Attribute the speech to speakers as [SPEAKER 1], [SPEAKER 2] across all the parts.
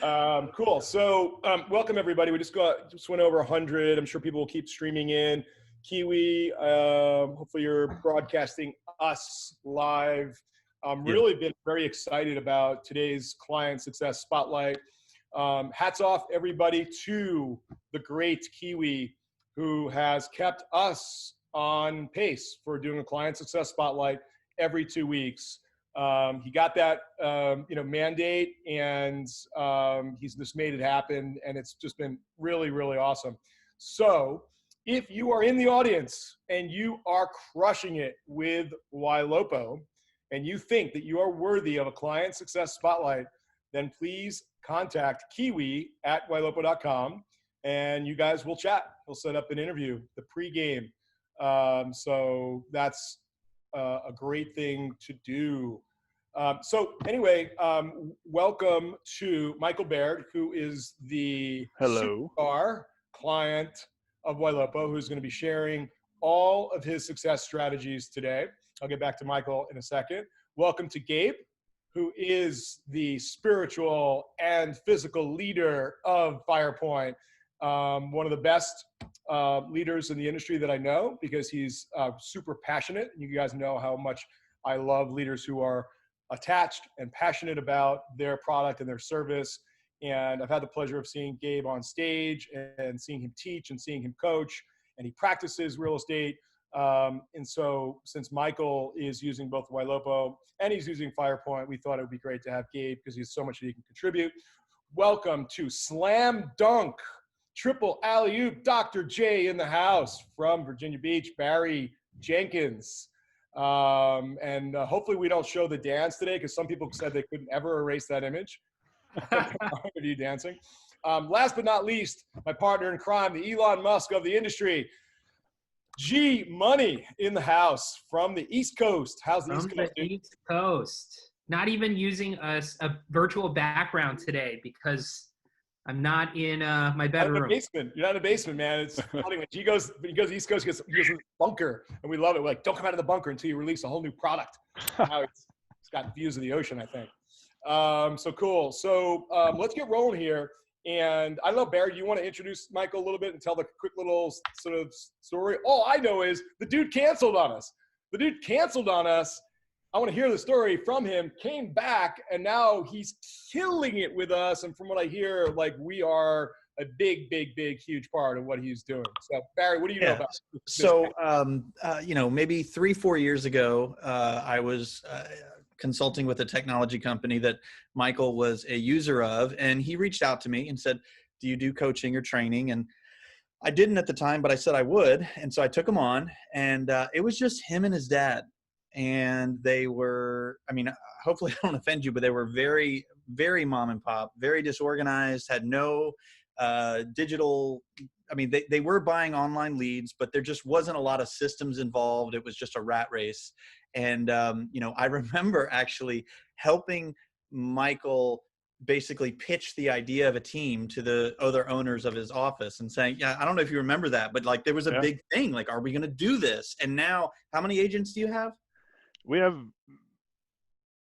[SPEAKER 1] Cool. So, welcome everybody. We just went over 100. I'm sure people will keep streaming in. Kiwi, hopefully you're broadcasting us live.
[SPEAKER 2] Yeah.
[SPEAKER 1] Really been very excited about today's client success spotlight. Hats off everybody to the great Kiwi who has kept us on pace for doing a client success spotlight every 2 weeks. He got that mandate, and he's just made it happen, and it's just been really, really awesome. So if you are in the audience and you are crushing it with Ylopo and you think that you are worthy of a client success spotlight, then please contact Kiwi at ylopo.com and you guys will chat. We'll set up an interview, the pregame. So that's a great thing to do. So anyway, welcome to Michael Baird, who is the
[SPEAKER 2] Hello.
[SPEAKER 1] superstar client of Ylopo, who's going to be sharing all of his success strategies today. I'll get back to Michael in a second. Welcome to Gabe, who is the spiritual and physical leader of Firepoint. One of the best leaders in the industry that I know, because he's super passionate. And you guys know how much I love leaders who are attached and passionate about their product and their service. And I've had the pleasure of seeing Gabe on stage and seeing him teach and seeing him coach, and he practices real estate. And so since Michael is using both Ylopo and he's using Firepoint, we thought it would be great to have Gabe because he has so much that he can contribute. Welcome to Slam Dunk, Triple Alley-oop, Dr. J in the house from Virginia Beach, Barry Jenkins. And hopefully we don't show the dance today because some people said they couldn't ever erase that image of you dancing. Last but not least, my partner in crime, the Elon Musk of the industry, G Money in the house from the East Coast. How's the East Coast?
[SPEAKER 3] East Coast. Not even using a virtual background today because I'm not in my bedroom.
[SPEAKER 1] You're not in the basement. You're not in the basement, man. It's funny when he goes East Coast, he goes in the bunker, and we love it. We're like, don't come out of the bunker until you release a whole new product. Now it's got views of the ocean, I think. So cool. So let's get rolling here. And I don't know, Barry, you want to introduce Michael a little bit and tell the quick little sort of story? All I know is the dude canceled on us. I want to hear the story from him, came back, and now he's killing it with us. And from what I hear, like, we are a big, huge part of what he's doing. So Barry, what do you know about this?
[SPEAKER 4] So, maybe 3-4 years ago, I was consulting with a technology company that Michael was a user of, and he reached out to me and said, do you do coaching or training? And I didn't at the time, but I said I would. And so I took him on, and it was just him and his dad. And they were, hopefully I don't offend you, but they were very, very mom and pop, very disorganized, had no digital. They were buying online leads, but there just wasn't a lot of systems involved. It was just a rat race. And, I remember actually helping Michael basically pitch the idea of a team to the other owners of his office and saying, yeah, I don't know if you remember that, but like there was a big thing, like, are we going to do this? And now how many agents do you have?
[SPEAKER 2] We have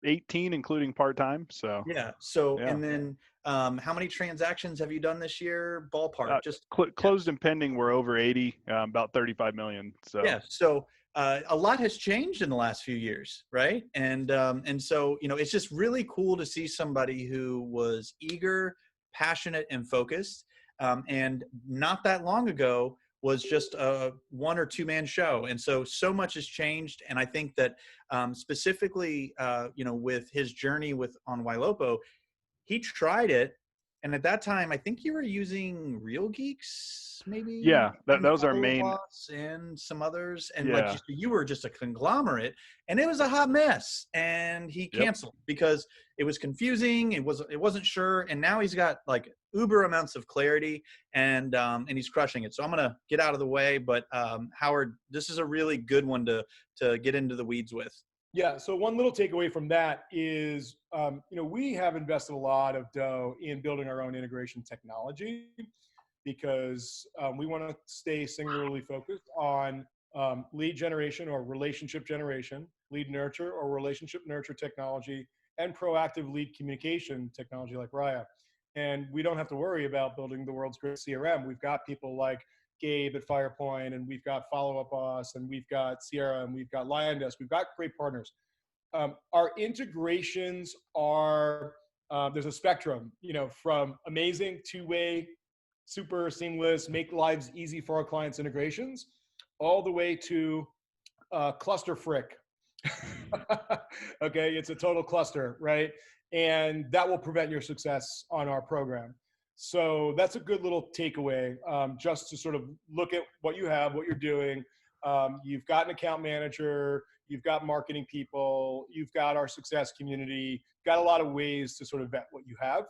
[SPEAKER 2] 18, including part-time. So
[SPEAKER 4] yeah. And then how many transactions have you done this year? Ballpark, just
[SPEAKER 2] closed and pending. We're over 80, about 35 million. So
[SPEAKER 4] yeah. So a lot has changed in the last few years, right? And so, it's just really cool to see somebody who was eager, passionate, and focused. And not that long ago was just a 1 or 2 man show. And so much has changed. And I think that specifically, with his journey on Ylopo, he tried it. And at that time, I think you were using Real Geeks, maybe.
[SPEAKER 2] Yeah, that was our main,
[SPEAKER 4] and some others. And
[SPEAKER 2] yeah.
[SPEAKER 4] like you were just a conglomerate, and it was a hot mess. And he canceled because it was confusing. It wasn't sure. And now he's got like uber amounts of clarity, and he's crushing it. So I'm gonna get out of the way. But Howard, this is a really good one to get into the weeds with.
[SPEAKER 1] Yeah. So one little takeaway from that is, we have invested a lot of dough in building our own integration technology because we want to stay singularly focused on lead generation or relationship generation, lead nurture or relationship nurture technology, and proactive lead communication technology like Raya. And we don't have to worry about building the world's greatest CRM. We've got people like Gabe at Firepoint, and we've got Follow Up Boss, and we've got Sierra, and we've got LionDesk. We've got great partners. Our integrations are, there's a spectrum, from amazing two-way, super seamless, make lives easy for our clients integrations, all the way to cluster frick. Okay, it's a total cluster, right? And that will prevent your success on our program. So that's a good little takeaway, just to sort of look at what you have, what you're doing. You've got an account manager, you've got marketing people, you've got our success community, got a lot of ways to sort of vet what you have.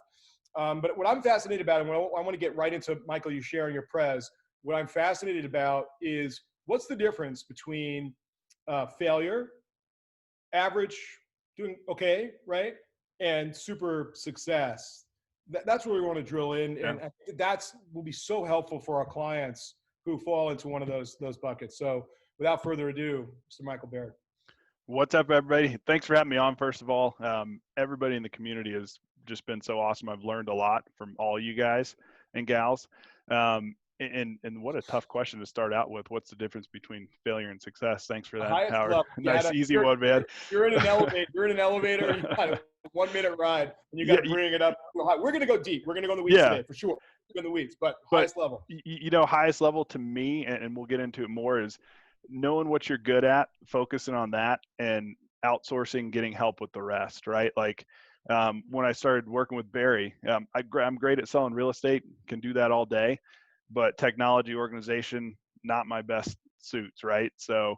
[SPEAKER 1] But what I'm fascinated about, and I want to get right into, Michael, you sharing your prez, what I'm fascinated about is what's the difference between failure, average, doing okay, right, and super success. That's where we want to drill in, and I think that's will be so helpful for our clients who fall into one of those buckets. So without further ado, Mr. Michael Baird.
[SPEAKER 2] What's up, everybody? Thanks for having me on, first of all. Everybody in the community has just been so awesome. I've learned a lot from all you guys and gals. And what a tough question to start out with. What's the difference between failure and success? Thanks for that, Howard. Nice, easy one, man.
[SPEAKER 1] You're in an elevator. You're in an elevator. You got a 1 minute ride, and you got to bring it up. We're going to go deep. We're going to go in the weeds today, for sure. In the weeds, but highest level.
[SPEAKER 2] Highest level to me, and we'll get into it more, is knowing what you're good at, focusing on that, and outsourcing, getting help with the rest, right? Like when I started working with Barry, I'm great at selling real estate, can do that all day, but technology, organization, not my best suits, right? So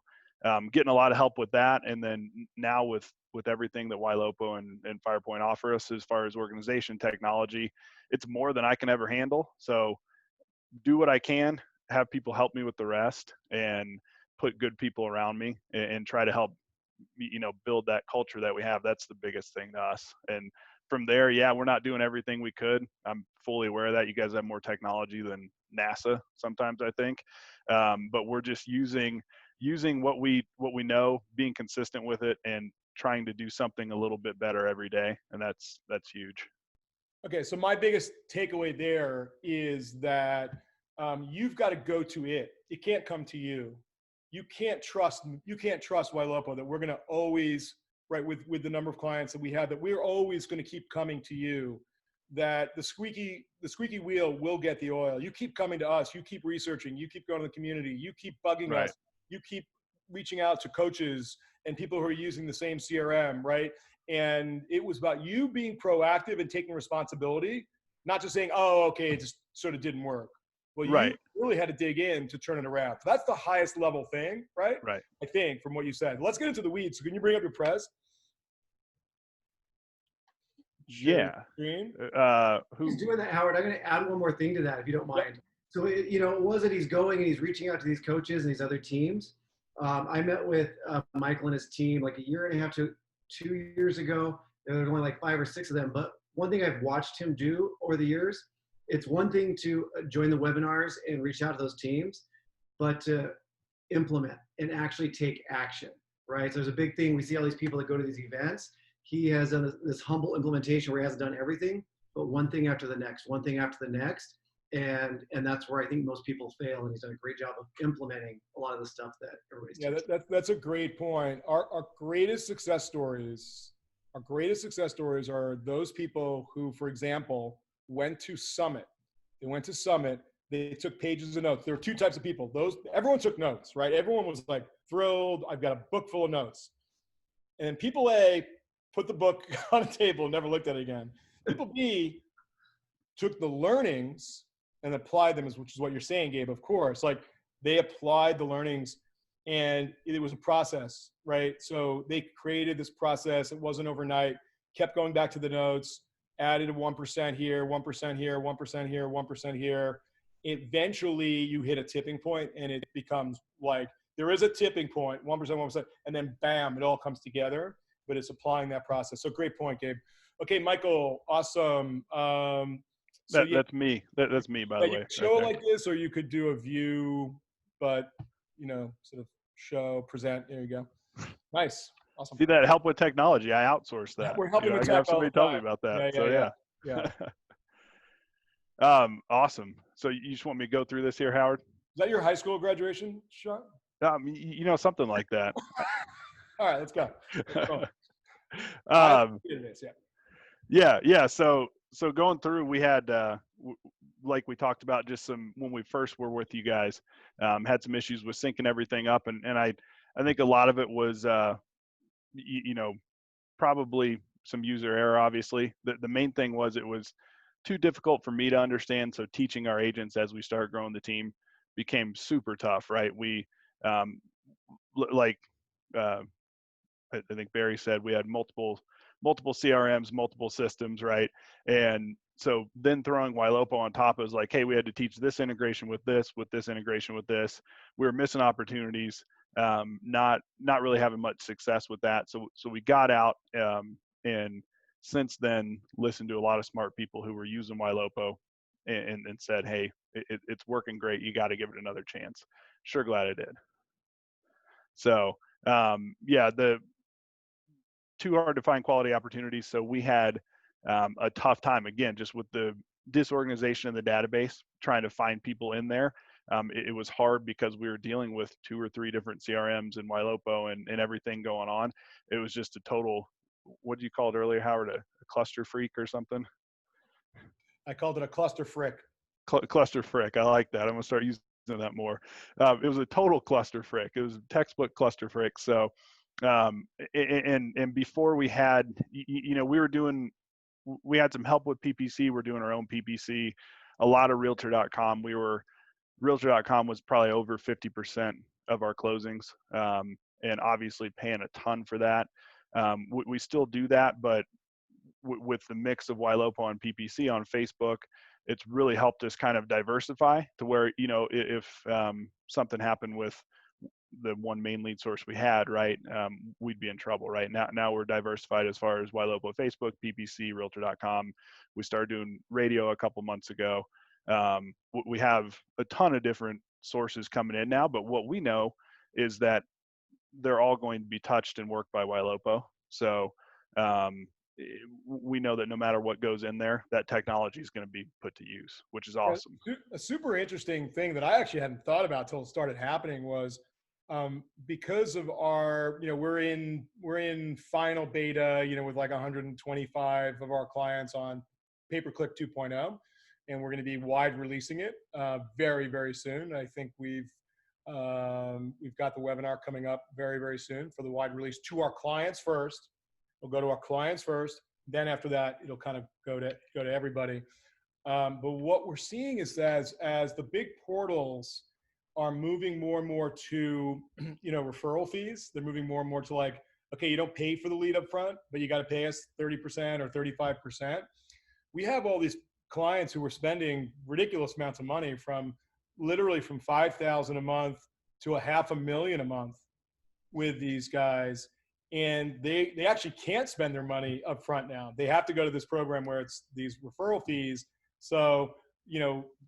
[SPEAKER 2] getting a lot of help with that. And then now with everything that Ylopo and Firepoint offer us as far as organization, technology, it's more than I can ever handle. So do what I can, have people help me with the rest, and put good people around me, and try to help, build that culture that we have. That's the biggest thing to us. And from there, we're not doing everything we could. I'm fully aware of that. You guys have more technology than NASA sometimes, I think. But we're just using what we know, being consistent with it, and trying to do something a little bit better every day. And that's huge.
[SPEAKER 1] Okay, so my biggest takeaway there is that you've got to go to it. It can't come to you. You can't trust Ylopo that we're going to always, right, with the number of clients that we have, that we're always going to keep coming to you, that the squeaky wheel will get the oil. You keep coming to us, you keep researching, you keep going to the community, you keep bugging us, you keep reaching out to coaches and people who are using the same CRM, right? And it was about you being proactive and taking responsibility, not just saying, oh, okay, it just sort of didn't work. Well, you really had to dig in to turn it around. So that's the highest level thing, right?
[SPEAKER 2] Right.
[SPEAKER 1] I think, from what you said. Let's get into the weeds. So can you bring up your prez?
[SPEAKER 2] Yeah.
[SPEAKER 5] Who's doing that, Howard? I'm going to add one more thing to that, if you don't mind. Yep. So, it was that he's going and he's reaching out to these coaches and these other teams. I met with Michael and his team like a year and a half to 2 years ago. There was only like 5 or 6 of them. But one thing I've watched him do over the years, it's one thing to join the webinars and reach out to those teams, but to implement and actually take action, right? So there's a big thing. We see all these people that go to these events. He has done this humble implementation where he hasn't done everything, but one thing after the next, one thing after the next. And that's where I think most people fail. And he's done a great job of implementing a lot of the stuff that everybody's doing.
[SPEAKER 1] That's a great point. Our greatest success stories are those people who, for example, went to Summit. They took pages of notes. There were 2 types of people. Everyone took notes, right? Everyone was like thrilled. I've got a book full of notes. And then people A put the book on a table and never looked at it again. People B took the learnings and applied them, which is what you're saying, Gabe, of course. Like, they applied the learnings, and it was a process, right? So they created this process. It wasn't overnight. Kept going back to the notes, added a 1% here, 1% here, 1% here, 1% here. Eventually, you hit a tipping point, and it becomes like there is a tipping point, 1%, 1%, and then bam, it all comes together. But it's applying that process. So great point, Gabe. Okay, Michael, awesome.
[SPEAKER 2] That's me. That's me, by the way.
[SPEAKER 1] Show like this, or you could do a view, but sort of show, present. There you go. Nice, awesome.
[SPEAKER 2] See that help with technology? I outsource that.
[SPEAKER 1] We're helping with
[SPEAKER 2] tech. Have somebody tell me about that.
[SPEAKER 1] Yeah.
[SPEAKER 2] Awesome. So you just want me to go through this here, Howard?
[SPEAKER 1] Is that your high school graduation shot?
[SPEAKER 2] Something like that.
[SPEAKER 1] All right, let's go.
[SPEAKER 2] um,
[SPEAKER 1] Yeah.
[SPEAKER 2] yeah. So going through, we had, like we talked about, just when we first were with you guys, had some issues with syncing everything up. And I think a lot of it was, probably some user error, obviously. The main thing was it was too difficult for me to understand. So teaching our agents as we started growing the team became super tough, right? We, like, I think Barry said, we had multiple CRMs, multiple systems, right? And so then throwing Ylopo on top was like, hey, we had to teach this integration with this integration with this. We were missing opportunities, not really having much success with that. So we got out, and since then listened to a lot of smart people who were using Ylopo and said, hey, it's working great. You got to give it another chance. Sure glad I did. So the too hard to find quality opportunities. So we had a tough time, again, just with the disorganization in the database, trying to find people in there. It was hard because we were dealing with 2 or 3 different CRMs and Ylopo and everything going on. It was just a total, what did you call it earlier, Howard, a cluster freak or something?
[SPEAKER 1] I called it a cluster frick.
[SPEAKER 2] Cluster frick. I like that. I'm going to start using that more. It was a total cluster frick. It was a textbook cluster frick. So, and before we had, we had some help with PPC. We're doing our own PPC, a lot of realtor.com. Realtor.com was probably over 50% of our closings, and obviously paying a ton for that. We still do that, but with the mix of Ylopo and PPC on Facebook, it's really helped us kind of diversify to where, if something happened with the one main lead source we had, right, we'd be in trouble, right? Now we're diversified as far as Ylopo, Facebook, PPC, realtor.com. We started doing radio a couple months ago. We have a ton of different sources coming in now, but what we know is that they're all going to be touched and worked by Ylopo. So we know that no matter what goes in there, that technology is going to be put to use, which is awesome.
[SPEAKER 1] A super interesting thing that I actually hadn't thought about till it started happening was, because of our, we're in final beta, with like 125 of our clients on pay-per-click 2.0, and we're going to be wide releasing it very, very soon. I think we've got the webinar coming up very, very soon for the wide release to our clients first. We'll go to our clients first. Then after that, it'll kind of go to everybody. But what we're seeing is as the big portals are moving more and more to, referral fees, they're moving more and more to like, okay, you don't pay for the lead up front, but you got to pay us 30% or 35%. We have all these clients who are spending ridiculous amounts of money, literally from $5,000 a month to $500,000 a month with these guys. And they actually can't spend their money up front now. They have to go to this program where it's these referral fees. So,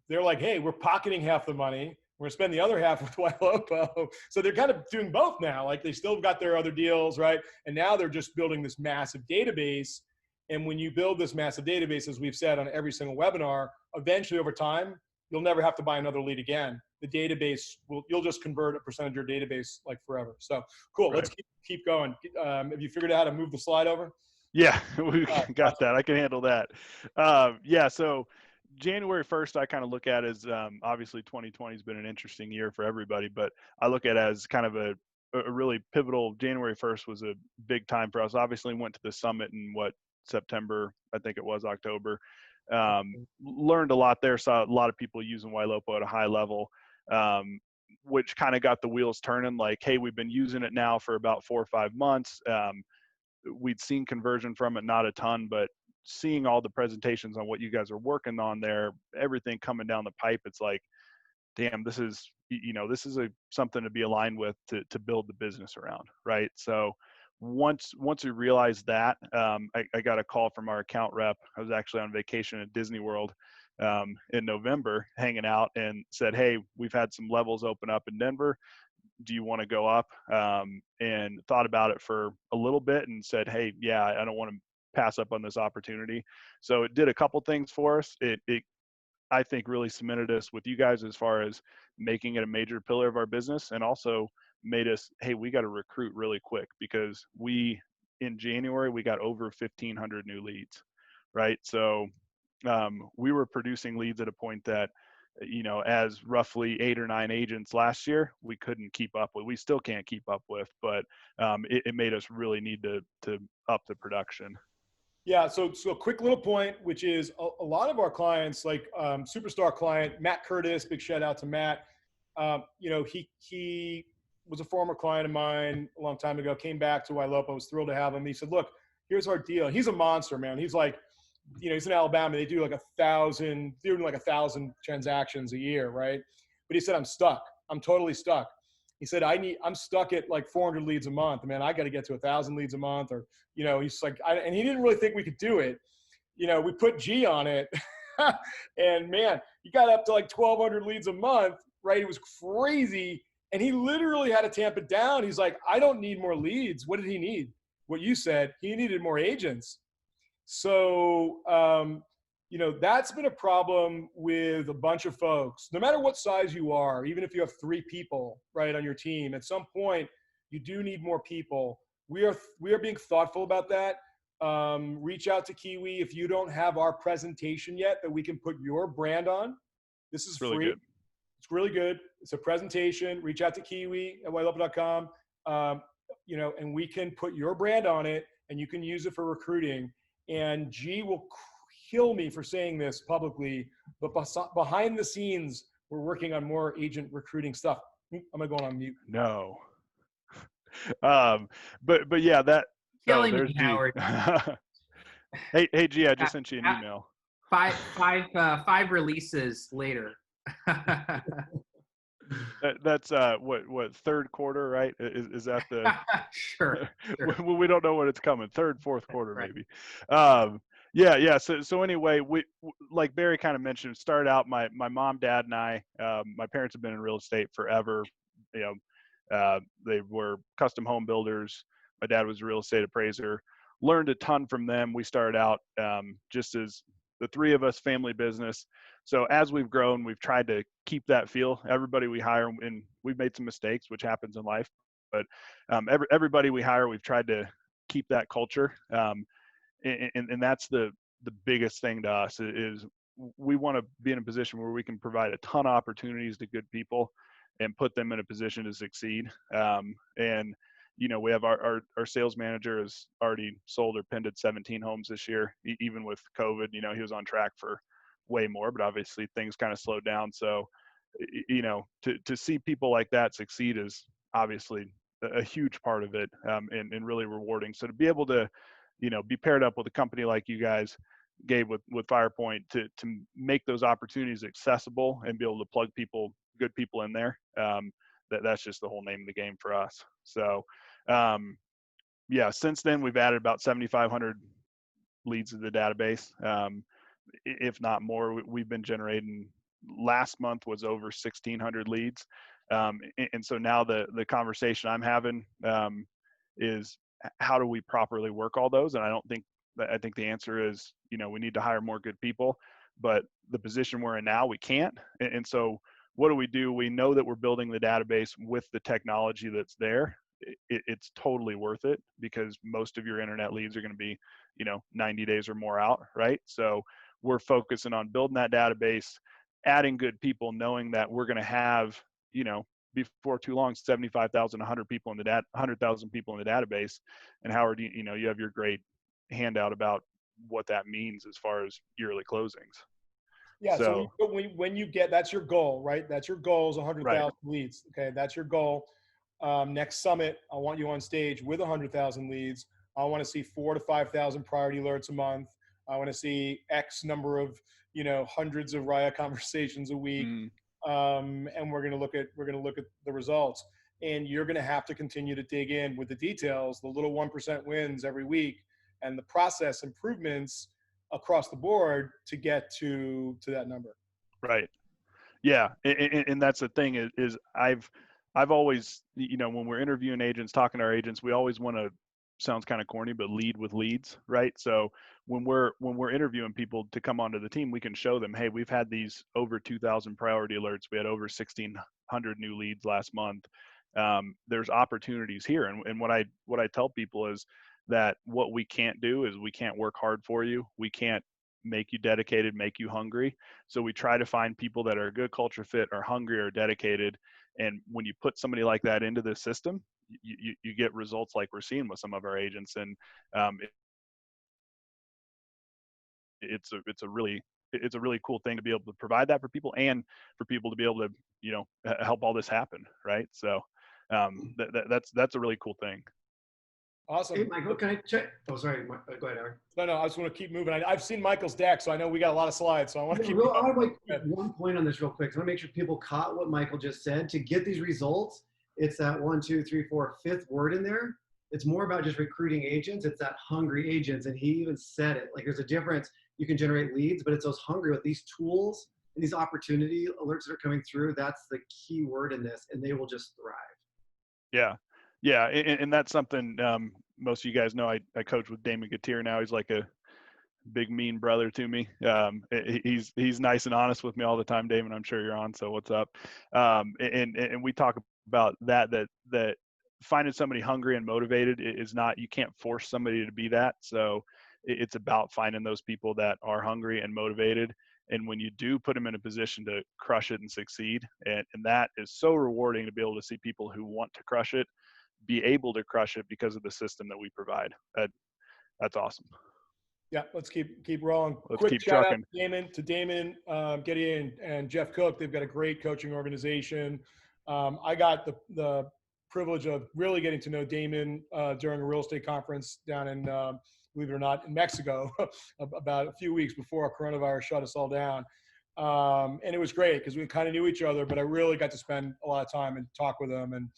[SPEAKER 1] they're like, hey, we're pocketing half the money. We're gonna spend the other half with Ylopo. So they're kind of doing both now. Like they still got their other deals, right? And now they're just building this massive database. And when you build this massive database, as we've said on every single webinar, eventually over time, you'll never have to buy another lead again. The database you'll just convert a percentage of your database like forever. So cool. Right. Let's keep going. Have you figured out how to move the slide over?
[SPEAKER 2] Yeah, we got that. I can handle that. So January 1st, I kind of look at as, obviously 2020 has been an interesting year for everybody, but I look at it as kind of a really pivotal. January 1st was a big time for us. Obviously went to the summit in September, I think it was October. Learned a lot there, saw a lot of people using Ylopo at a high level, which kind of got the wheels turning, like, hey, we've been using it now for about 4 or 5 months. We'd seen conversion from it, not a ton, but seeing all the presentations on what you guys are working on there, everything coming down the pipe, it's like, damn, this is something to be aligned with to build the business around, right? So once we realized that, I got a call from our account rep. I was actually on vacation at Disney World in November, hanging out, and said, hey, we've had some levels open up in Denver. Do you want to go up? And thought about it for a little bit and said, hey, yeah, I don't want to pass up on this opportunity. So it did a couple things for us. I think really cemented us with you guys as far as making it a major pillar of our business, and also made us, hey, we got to recruit really quick, because in January, we got over 1,500 new leads, right? So we were producing leads at a point that, as roughly 8 or 9 agents last year, we couldn't keep up with. We still can't keep up with, but it made us really need to up the production.
[SPEAKER 1] Yeah, so a quick little point, which is a lot of our clients, like superstar client Matt Curtis, big shout out to Matt. He was a former client of mine a long time ago. Came back to Ylopo. I was thrilled to have him. He said, "Look, here's our deal." He's a monster, man. He's like, he's in Alabama. They do like 1,000, doing like 1,000 transactions a year, right? But he said, "I'm stuck. I'm totally stuck." He said, I'm stuck at like 400 leads a month. Man, I got to get to 1,000 leads a month, or, he's like, and he didn't really think we could do it. We put G on it and man, he got up to like 1,200 leads a month, right? It was crazy. And he literally had to tamp it down. He's like, I don't need more leads. What did he need? What you said, he needed more agents. So, that's been a problem with a bunch of folks. No matter what size you are, even if you have 3 people, right, on your team, at some point you do need more people. We are being thoughtful about that. Reach out to Kiwi if you don't have our presentation yet that we can put your brand on. This is
[SPEAKER 2] really
[SPEAKER 1] free.
[SPEAKER 2] Good.
[SPEAKER 1] It's really good. It's a presentation. Reach out to Kiwi at ylopo.com, and we can put your brand on it, and you can use it for recruiting. And G will kill me for saying this publicly, but behind the scenes, we're working on more agent recruiting stuff. Am I going on mute?
[SPEAKER 2] No. But yeah, that.
[SPEAKER 3] Killing
[SPEAKER 2] there's
[SPEAKER 3] me,
[SPEAKER 2] G.
[SPEAKER 3] Howard.
[SPEAKER 2] Hey, G, I just sent you an email.
[SPEAKER 3] Five releases later.
[SPEAKER 2] That's what third quarter, right? Is that the
[SPEAKER 3] sure.
[SPEAKER 2] we don't know when it's coming, third, fourth quarter,
[SPEAKER 3] right.
[SPEAKER 2] maybe. Yeah. So anyway, we, like Barry kind of mentioned, started out my mom, dad, and I. My parents have been in real estate forever. They were custom home builders. My dad was a real estate appraiser. Learned a ton from them. We started out just as the 3 of us, family business. So as we've grown, we've tried to keep that feel. Everybody we hire, and we've made some mistakes, which happens in life, but everybody we hire, we've tried to keep that culture. And that's the biggest thing to us is we want to be in a position where we can provide a ton of opportunities to good people and put them in a position to succeed. And we have our sales manager has already sold or pended 17 homes this year, even with COVID. He was on track for way more, but obviously things kind of slowed down. So, to see people like that succeed is obviously a huge part of it, and really rewarding. So to be able to, be paired up with a company like you guys, Gabe, with Firepoint, to make those opportunities accessible and be able to plug good people in there, that's just the whole name of the game for us. So, since then we've added about 7,500 leads to the database. If not more, we've been generating. Last month was over 1,600 leads. And so now the conversation I'm having is how do we properly work all those? And I think the answer is, we need to hire more good people, but the position we're in now, we can't. And so what do? We know that we're building the database with the technology that's there. It's totally worth it, because most of your internet leads are going to be, 90 days or more out, right? So we're focusing on building that database, adding good people, knowing that we're going to have, before too long, 75,000, 100,000 people in the database. And Howard, you have your great handout about what that means as far as yearly closings.
[SPEAKER 1] Yeah. So when you get, that's your goal, right? That's your goal is 100,000 leads. Okay. That's your goal. Next summit, I want you on stage with 100,000 leads. I want to see 4,000 to 5,000 priority alerts a month. I want to see X number of, hundreds of RIA conversations a week. And we're going to look at the results, and you're going to have to continue to dig in with the details, the little 1% wins every week, and the process improvements across the board to get to that number.
[SPEAKER 2] Right. Yeah. And that's the thing is I've always, when we're interviewing agents, talking to our agents, we always want to sounds kind of corny, but lead with leads, right? So when we're interviewing people to come onto the team, we can show them, hey, we've had these over 2,000 priority alerts. We had over 1,600 new leads last month. There's opportunities here, and what I tell people is that what we can't do is we can't work hard for you. We can't make you dedicated, make you hungry. So we try to find people that are a good culture fit, are hungry, or dedicated. And when you put somebody like that into the system, you get results like we're seeing with some of our agents. And it's a really cool thing to be able to provide that for people, and for people to be able to, help all this happen. Right. So that's a really cool thing.
[SPEAKER 1] Awesome.
[SPEAKER 5] Hey, Michael, can I check? Oh, sorry. Go ahead, Aaron.
[SPEAKER 1] No, I just want to keep moving. I've seen Michael's deck, so I know we got a lot of slides. So I want to keep
[SPEAKER 5] I want
[SPEAKER 1] going.
[SPEAKER 5] to make one point on this real quick. I want to make sure people caught what Michael just said. To get these results, it's that 1, 2, 3, 4, 5th word in there. It's more about just recruiting agents. It's that hungry agents. And he even said it. Like, there's a difference. You can generate leads, but it's those hungry with these tools and these opportunity alerts that are coming through. That's the key word in this, and they will just thrive.
[SPEAKER 2] Yeah. Yeah. And that's something most of you guys know. I coach with Damon Gatier now. He's like a big mean brother to me. He's nice and honest with me all the time. Damon, I'm sure you're on. So what's up? And we talk about that finding somebody hungry and motivated is not, you can't force somebody to be that. So it's about finding those people that are hungry and motivated. And when you do put them in a position to crush it and succeed, and that is so rewarding to be able to see people who want to crush it, be able to crush it because of the system that we provide. That's awesome.
[SPEAKER 1] Yeah, let's keep rolling.
[SPEAKER 2] Let's
[SPEAKER 1] Quick
[SPEAKER 2] keep
[SPEAKER 1] shout
[SPEAKER 2] trucking.
[SPEAKER 1] out to Damon, Gideon, and Jeff Cook. They've got a great coaching organization. I got the privilege of really getting to know Damon during a real estate conference down in, believe it or not, in Mexico about a few weeks before coronavirus shut us all down. And it was great because we kind of knew each other, but I really got to spend a lot of time and talk with him. And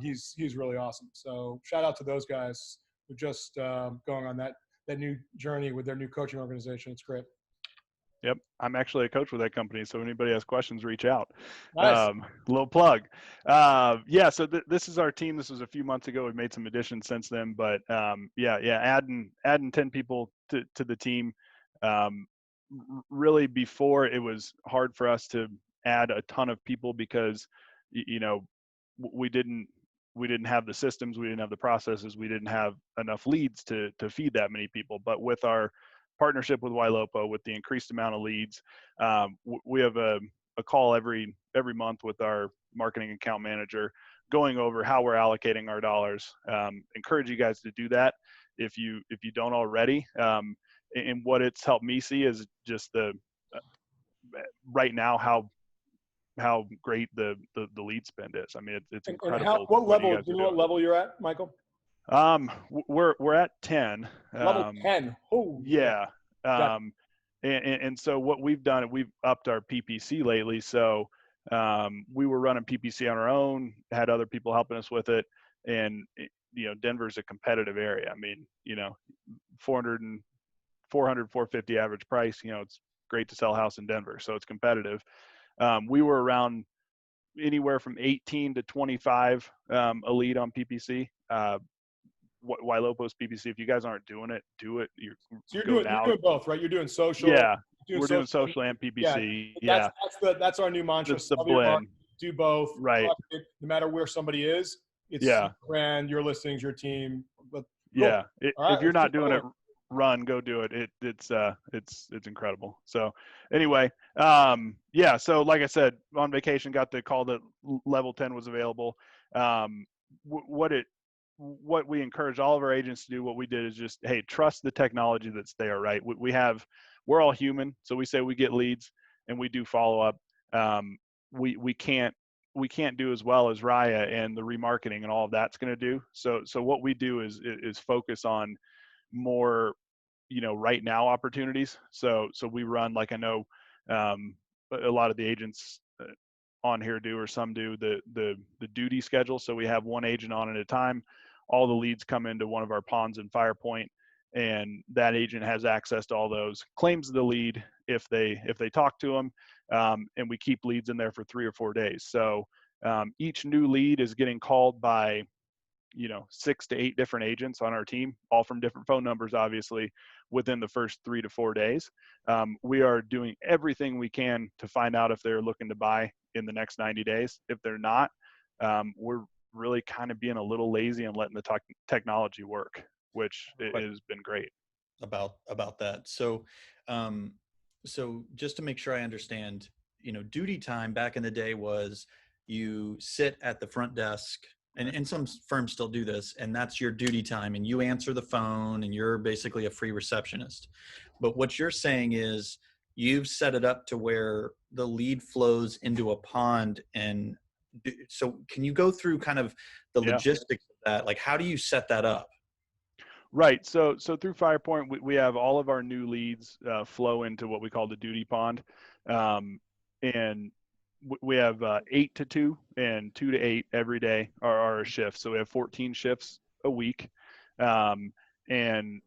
[SPEAKER 1] he's really awesome. So shout out to those guys who just going on that new journey with their new coaching organization. It's great.
[SPEAKER 2] Yep. I'm actually a coach with that company. So if anybody has questions, reach out.
[SPEAKER 1] Nice.
[SPEAKER 2] Little plug. Yeah. So this is our team. This was a few months ago. We've made some additions since then, but adding 10 people to the team. Really before, it was hard for us to add a ton of people because, we didn't have the systems, we didn't have the processes, we didn't have enough leads to feed that many people. But with our partnership with Ylopo, with the increased amount of leads, we have a call every month with our marketing account manager, going over how we're allocating our dollars. Encourage you guys to do that if you don't already. And what it's helped me see is just right now how great the lead spend is. I mean, it's incredible.
[SPEAKER 1] What level?
[SPEAKER 2] Do
[SPEAKER 1] you know what level you're at, Michael?
[SPEAKER 2] We're at 10.
[SPEAKER 1] Level 10. Oh,
[SPEAKER 2] yeah. And so what we've done, we've upped our PPC lately. So we were running PPC on our own, had other people helping us with it, and Denver's a competitive area. I mean, 450 average price. It's great to sell a house in Denver, so it's competitive. We were around anywhere from 18 to 25 a lead on PPC. Ylopo's PPC. If you guys aren't doing it, do it. You're doing
[SPEAKER 1] both, right? You're doing social.
[SPEAKER 2] Yeah, we're doing social and PPC. Yeah,
[SPEAKER 1] that's our new mantra.
[SPEAKER 2] It's the blend.
[SPEAKER 1] Do both.
[SPEAKER 2] Right.
[SPEAKER 1] No matter where somebody is, it's brand, your listings, your team. But cool.
[SPEAKER 2] Yeah, if you're not doing it, go do it. It's incredible. So anyway, so like I said, on vacation, got the call that level 10 was available. What we encourage all of our agents to do, what we did is just, hey, trust the technology that's there, right? We're all human. So we say we get leads and we do follow up. We can't do as well as Raya and the remarketing and all of that's going to do. So what we do is focus on more, right now opportunities. So we run, like I know a lot of the agents on here do, or some do, the duty schedule. So we have one agent on at a time. All the leads come into one of our ponds in Firepoint, and that agent has access to all those, claims the lead if they talk to them, and we keep leads in there for 3 or 4 days. So each new lead is getting called by 6 to 8 different agents on our team, all from different phone numbers, obviously, within the first 3 to 4 days. We are doing everything we can to find out if they're looking to buy in the next 90 days. If they're not, we're really kind of being a little lazy and letting the technology work, which has been great.
[SPEAKER 4] About that. So, so just to make sure I understand, duty time back in the day was you sit at the front desk, and some firms still do this, and that's your duty time, and you answer the phone, and you're basically a free receptionist. But what you're saying is you've set it up to where the lead flows into a pond. And so can you go through kind of the logistics of that? Like, how do you set that up?
[SPEAKER 2] Right. So through Firepoint, we have all of our new leads flow into what we call the duty pond. And we have 8 to 2 and 2 to 8 every day are our shifts. So we have 14 shifts a week. And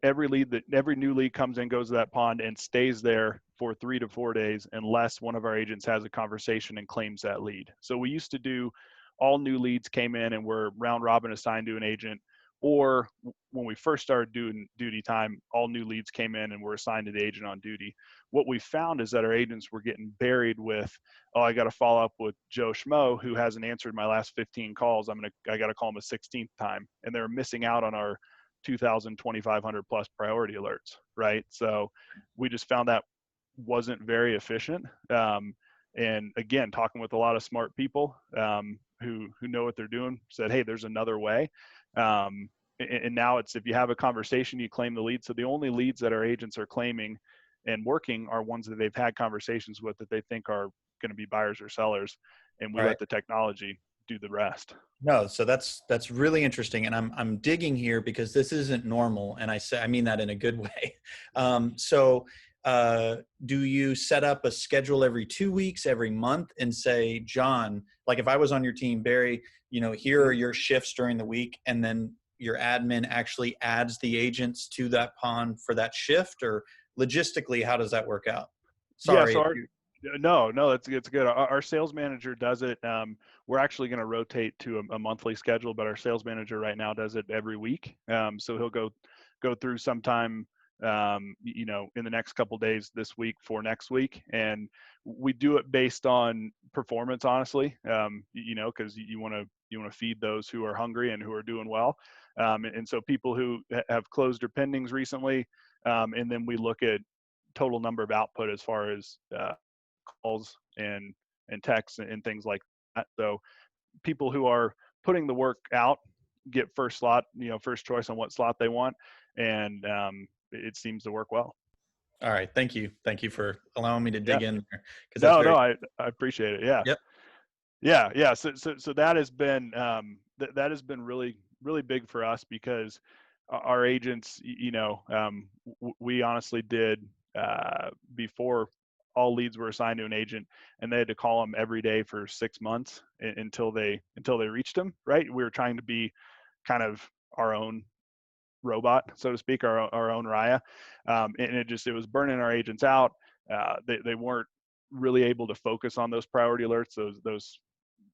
[SPEAKER 2] every new lead comes in, goes to that pond and stays there for 3 to 4 days unless one of our agents has a conversation and claims that lead. So we used to do all new leads came in and were round robin assigned to an agent. Or when we first started doing duty time, all new leads came in and were assigned to the agent on duty. What we found is that our agents were getting buried with, I got to follow up with Joe Schmo who hasn't answered my last 15 calls. I got to call him a 16th time. And they're missing out on our 2,000, 2,500 plus priority alerts, right? So we just found that wasn't very efficient. And again, talking with a lot of smart people who know what they're doing, said, hey, there's another way. And now it's, if you have a conversation, you claim the lead. So the only leads that our agents are claiming and working are ones that they've had conversations with that they think are going to be buyers or sellers. And we let the technology do the rest.
[SPEAKER 4] No, so that's really interesting. And I'm digging here because this isn't normal. And I mean that in a good way. Do you set up a schedule every 2 weeks, every month, and say, John, like if I was on your team, Barry, here are your shifts during the week, and then your admin actually adds the agents to that pond for that shift? Or logistically, how does that work out? Sorry.
[SPEAKER 2] No, it's good. Our sales manager does it. We're actually going to rotate to a monthly schedule, but our sales manager right now does it every week. So he'll go through sometime in the next couple days this week for next week. And we do it based on performance, honestly, because you want to feed those who are hungry and who are doing well. And so people who have closed their pendings recently, and then we look at total number of output as far as calls and texts and things like that. So people who are putting the work out get first choice on what slot they want. And it seems to work well.
[SPEAKER 4] All right. Thank you. Thank you for allowing me to dig in there.
[SPEAKER 2] I appreciate it. Yeah.
[SPEAKER 4] Yep.
[SPEAKER 2] Yeah. So that has been, that has been really, really big for us because our agents, we honestly did, before all leads were assigned to an agent, and they had to call them every day for 6 months until they reached them. Right. We were trying to be kind of our own robot, so to speak, our own Raya. And it was burning our agents out. They weren't really able to focus on those priority alerts, those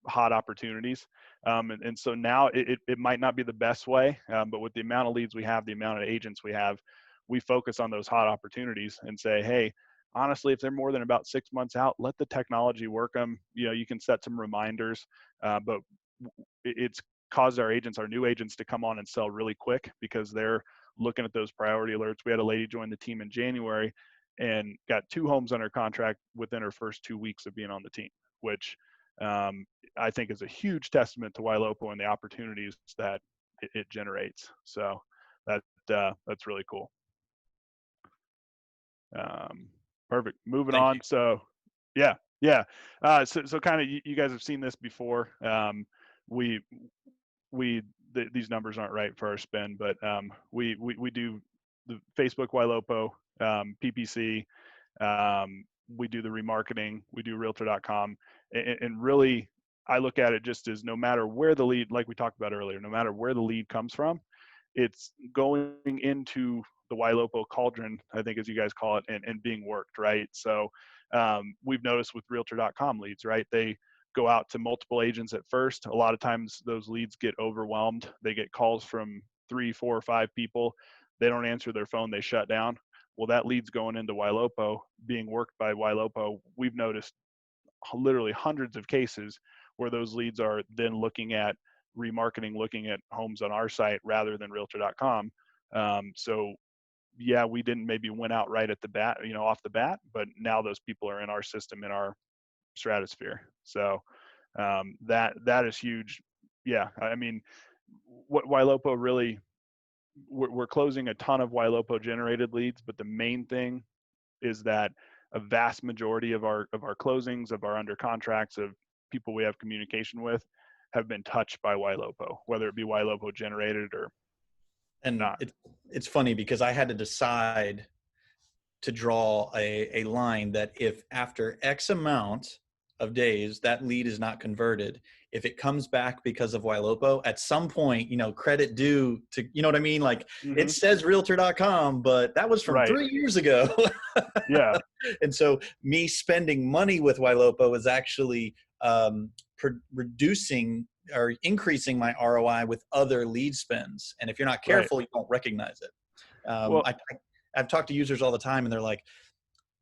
[SPEAKER 2] hot opportunities. And so now it might not be the best way, but with the amount of leads we have, the amount of agents we have, we focus on those hot opportunities and say, hey, honestly, if they're more than about 6 months out, let the technology work them. You can set some reminders, but it's caused our new agents to come on and sell really quick because they're looking at those priority alerts. We had a lady join the team in January and got 2 homes under contract within her first 2 weeks of being on the team, which I think is a huge testament to Ylopo and the opportunities that it generates. So that's really cool. Perfect. Moving on. So yeah. So kind of, you guys have seen this before. These numbers aren't right for our spend, but we do the Facebook Ylopo, PPC. We do the remarketing. We do Realtor.com, and really, I look at it just as no matter where the lead, like we talked about earlier, no matter where the lead comes from, it's going into the Ylopo cauldron, I think, as you guys call it, and being worked, right? So we've noticed with Realtor.com leads, right? They go out to multiple agents at first. A lot of times those leads get overwhelmed. They get calls from 3, 4, or 5 people. They don't answer their phone. They shut down. Well, that lead's going into Ylopo, being worked by Ylopo. We've noticed literally hundreds of cases where those leads are then looking at remarketing, looking at homes on our site rather than realtor.com. So yeah, we didn't maybe win out right at the bat, off the bat, but now those people are in our system, in our stratosphere. So that is huge. Yeah, I mean, what Ylopo really, we're closing a ton of Ylopo generated leads, but the main thing is that a vast majority of our closings, of our under contracts, of people we have communication with, have been touched by Ylopo, whether it be Ylopo generated or not.
[SPEAKER 4] It's funny because I had to decide to draw a line that if after X amount of days that lead is not converted, if it comes back because of Ylopo, at some point, credit due to, you know what I mean? Like it says realtor.com, but that was from 3 years ago.
[SPEAKER 2] Yeah.
[SPEAKER 4] And so me spending money with Ylopo is actually reducing or increasing my ROI with other lead spends. And if you're not careful, you won't recognize it. I've talked to users all the time and they're like,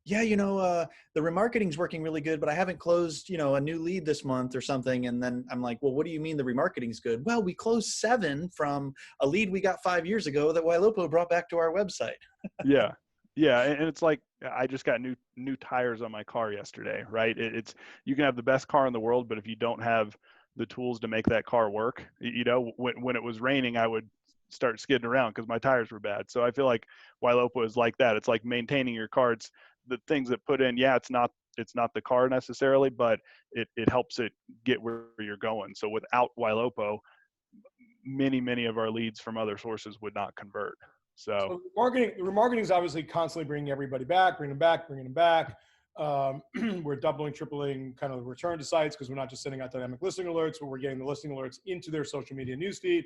[SPEAKER 4] yeah, the remarketing's working really good, but I haven't closed, a new lead this month or something. And then I'm like, well, what do you mean the remarketing's good? Well, we closed 7 from a lead we got 5 years ago that Ylopo brought back to our website.
[SPEAKER 2] Yeah. Yeah. And it's like, I just got new tires on my car yesterday, right? It's, you can have the best car in the world, but if you don't have the tools to make that car work, when it was raining, I would start skidding around because my tires were bad. So I feel like Ylopo is like that. It's like maintaining your car. It's the things that put in, it's not the car necessarily, but it helps it get where you're going. So without Ylopo, many of our leads from other sources would not convert. So
[SPEAKER 1] remarketing is obviously constantly bringing everybody back, bringing them back. We're doubling, tripling kind of the return to sites because we're not just sending out dynamic listing alerts, but we're getting the listing alerts into their social media newsfeed.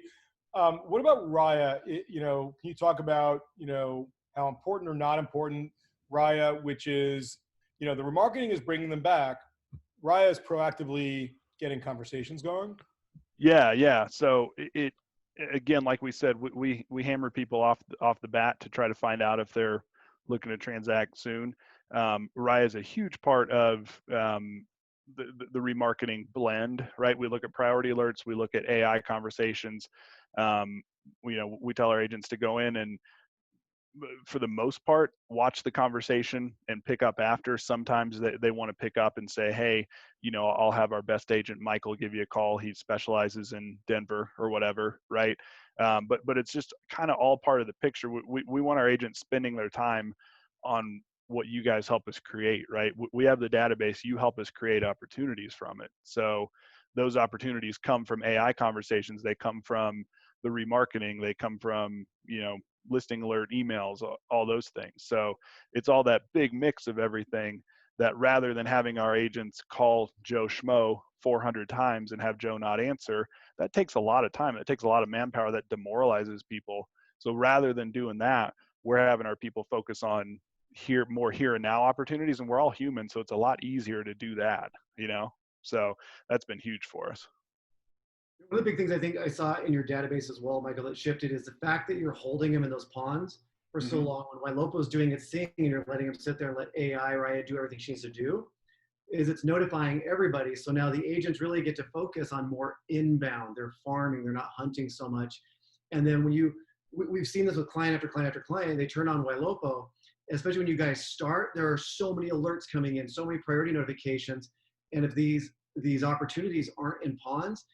[SPEAKER 1] What about Raya? Can you talk about, how important or not important Raya, which is, the remarketing is bringing them back. Raya is proactively getting conversations going.
[SPEAKER 2] Yeah. So it again, like we said, we hammer people off the bat to try to find out if they're looking to transact soon. Raya is a huge part of the remarketing blend, right? We look at priority alerts, we look at AI conversations. We tell our agents to go in and, for the most part, watch the conversation and pick up after. Sometimes they want to pick up and say, hey, I'll have our best agent, Michael, give you a call. He specializes in Denver or whatever, right? But it's just kind of all part of the picture. We want our agents spending their time on what you guys help us create, right? We have the database, you help us create opportunities from it. So those opportunities come from AI conversations. They come from the remarketing. They come from, listing alert emails, all those things. So it's all that big mix of everything that, rather than having our agents call Joe Schmo 400 times and have Joe not answer, that takes a lot of time. That takes a lot of manpower. That demoralizes people. So rather than doing that, we're having our people focus on more here and now opportunities, and we're all human. So it's a lot easier to do that, so that's been huge for us.
[SPEAKER 5] One of the big things I think I saw in your database as well, Michael, that shifted is the fact that you're holding him in those ponds for so long. When Ylopo's doing its thing and you're letting him sit there and let AI, Raya, do everything she needs to do, is it's notifying everybody. So now the agents really get to focus on more inbound. They're farming, they're not hunting so much. And then when we've seen this with client after client after client, they turn on Ylopo, especially when you guys start, there are so many alerts coming in, so many priority notifications. And if these opportunities aren't in ponds,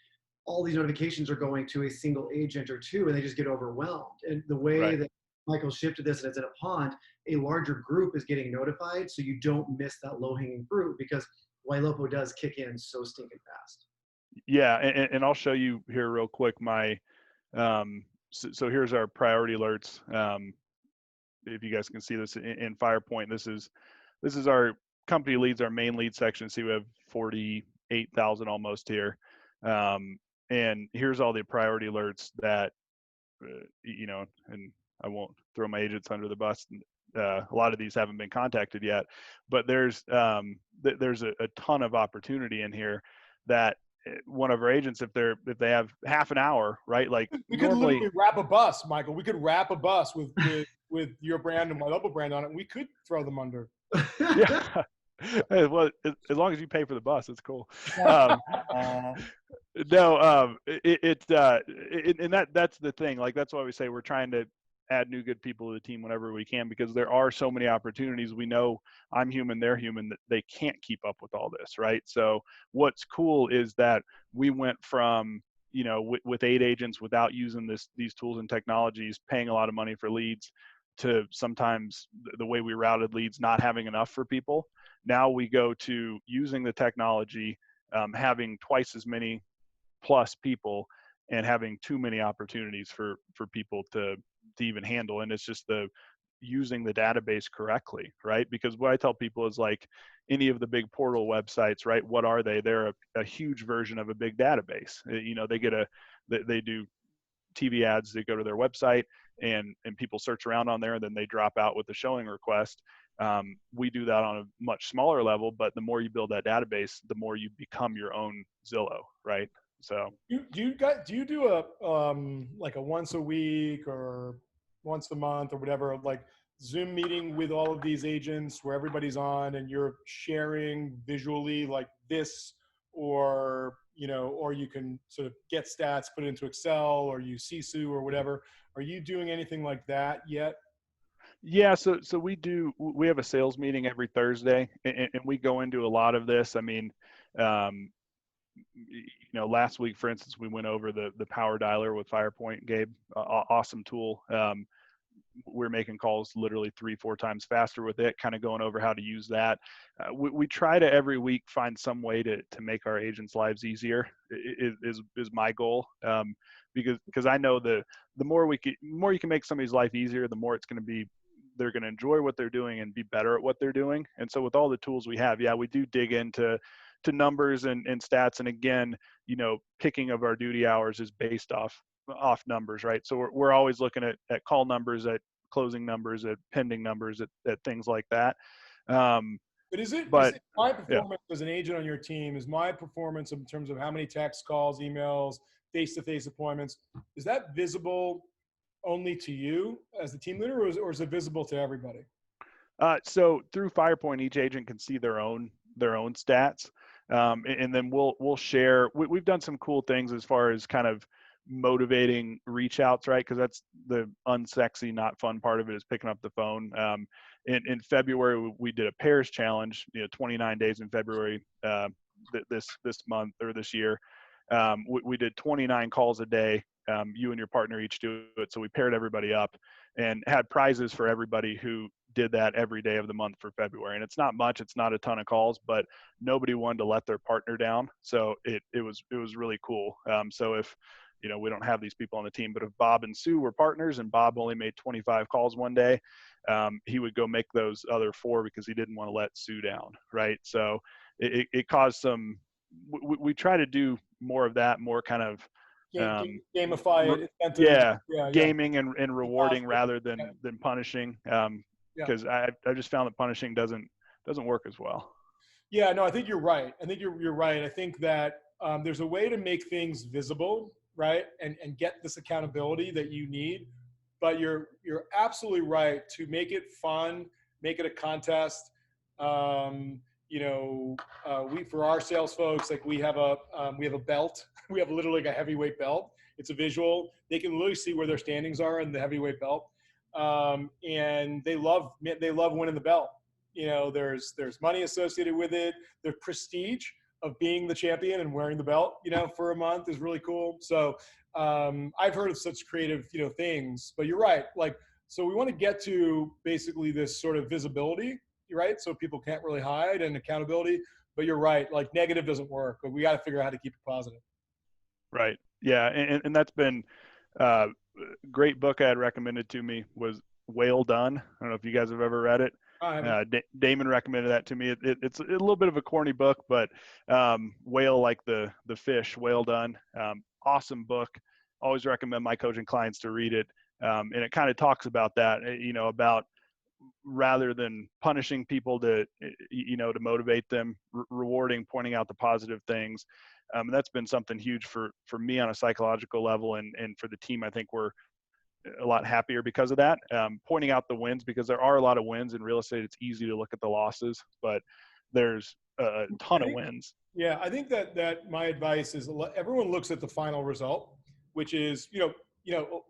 [SPEAKER 5] all these notifications are going to a single agent or two, and they just get overwhelmed. And the way that Michael shifted this, and it's in a pond, a larger group is getting notified, so you don't miss that low-hanging fruit, because Ylopo does kick in so stinking fast.
[SPEAKER 2] Yeah, and I'll show you here real quick. So here's our priority alerts. If you guys can see this in Firepoint, this is our company leads, our main lead section. See, we have 48,000 almost here. And here's all the priority alerts that, and I won't throw my agents under the bus. A lot of these haven't been contacted yet, but there's a ton of opportunity in here. that one of our agents, if they have half an hour, right? Like
[SPEAKER 1] we could
[SPEAKER 2] normally
[SPEAKER 1] literally wrap a bus, Michael. We could wrap a bus with your brand and my local brand on it. We could throw them under.
[SPEAKER 2] yeah. Well, as long as you pay for the bus, it's cool. No, and that's the thing. Like, that's why we say we're trying to add new good people to the team whenever we can, because there are so many opportunities. We know I'm human, they're human, that they can't keep up with all this, right? So what's cool is that we went from, with 8 agents without using these tools and technologies, paying a lot of money for leads, to sometimes the way we routed leads not having enough for people. Now we go to using the technology, having twice as many plus people, and having too many opportunities for people to even handle. And it's just using the database correctly, right? Because what I tell people is, like, any of the big portal websites, right? What are they? They're a huge version of a big database. They do TV ads. They go to their website and people search around on there, and then they drop out with a showing request. We do that on a much smaller level, but the more you build that database, the more you become your own Zillow, right? So
[SPEAKER 1] do you do a like a once a week or once a month or whatever, like Zoom meeting with all of these agents where everybody's on and you're sharing visually like this, or or you can sort of get stats, put it into Excel, or you Sisu or whatever? Are you doing anything like that yet?
[SPEAKER 2] yeah, so we have a sales meeting every Thursday, and we go into a lot of this. I mean, last week, for instance, we went over the power dialer with Firepoint. Gabe, awesome tool. We're making calls literally 3-4 times faster with it, kind of going over how to use that. We try to every week find some way to make our agents' lives easier is my goal. Because I know the more you can make somebody's life easier, the more they're going to enjoy what they're doing and be better at what they're doing. And so with all the tools we have, we do dig into numbers and stats. And again, picking of our duty hours is based off numbers, right? So we're always looking at call numbers, at closing numbers, at pending numbers, at things like that.
[SPEAKER 1] But is it my performance as an agent on your team, is my performance in terms of how many texts, calls, emails, face-to-face appointments, is that visible only to you as the team leader, or is it visible to everybody?
[SPEAKER 2] So through Firepoint, each agent can see their own stats. And then we'll share. We've done some cool things as far as kind of motivating reach outs, right? Because that's the unsexy, not fun part of it, is picking up the phone. In February, we did a pairs challenge, 29 days in February, this month or this year. We did 29 calls a day. You and your partner each do it. So we paired everybody up and had prizes for everybody who did that every day of the month for February. And it's not much, it's not a ton of calls, but nobody wanted to let their partner down. So it was really cool. So if, we don't have these people on the team, but if Bob and Sue were partners and Bob only made 25 calls one day, he would go make those other 4 because he didn't want to let Sue down. Right. So it caused some, we try to do more of that, more kind of,
[SPEAKER 1] gamify it.
[SPEAKER 2] Gaming and rewarding rather than punishing. Because I just found that punishing doesn't work as well.
[SPEAKER 1] Yeah, no, I think you're right. I think you're right. I think that there's a way to make things visible, right, and get this accountability that you need. But you're absolutely right to make it fun, make it a contest. We, for our sales folks, like we have a belt. We have literally like a heavyweight belt. It's a visual. They can literally see where their standings are in the heavyweight belt. And they love winning the belt. There's money associated with it. The prestige of being the champion and wearing the belt, for a month is really cool. So I've heard of such creative, things. But you're right. Like, so we want to get to basically this sort of visibility, right? So people can't really hide, and accountability. But you're right. Like, negative doesn't work. But we got to figure out how to keep it positive.
[SPEAKER 2] Right. Yeah. And that's been great book I had recommended to me was Whale Done. I don't know if you guys have ever read it. Damon recommended that to me. It's a little bit of a corny book, but whale, like the fish, Whale Done. Awesome book. Always recommend my coaching clients to read it. And it kind of talks about that, about rather than punishing people to motivate them, rewarding, pointing out the positive things. That's been something huge for me on a psychological level, and for the team. I think we're a lot happier because of that. Pointing out the wins, because there are a lot of wins in real estate. It's easy to look at the losses, but there's a ton of wins.
[SPEAKER 1] Yeah, I think that my advice is everyone looks at the final result, which is,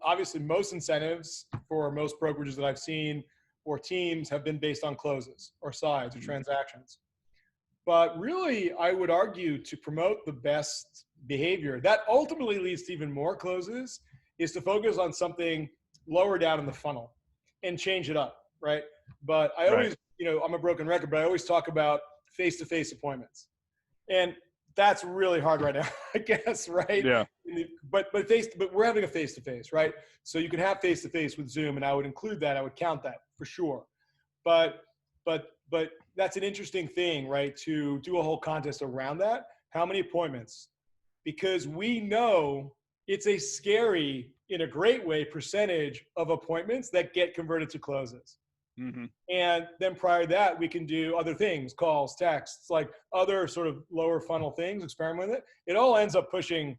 [SPEAKER 1] obviously most incentives for most brokerages that I've seen or teams have been based on closes or sides or transactions. But really, I would argue to promote the best behavior that ultimately leads to even more closes is to focus on something lower down in the funnel and change it up, right? But I always, I'm a broken record, but I always talk about face-to-face appointments. And that's really hard right now, I guess, right?
[SPEAKER 2] Yeah.
[SPEAKER 1] But we're having a face-to-face, right? So you can have face-to-face with Zoom, and I would include that. I would count that for sure. But that's an interesting thing, right? To do a whole contest around that. How many appointments? Because we know it's a scary, in a great way, percentage of appointments that get converted to closes. Mm-hmm. And then prior to that, we can do other things, calls, texts, like other sort of lower funnel things, experiment with it. It all ends up pushing,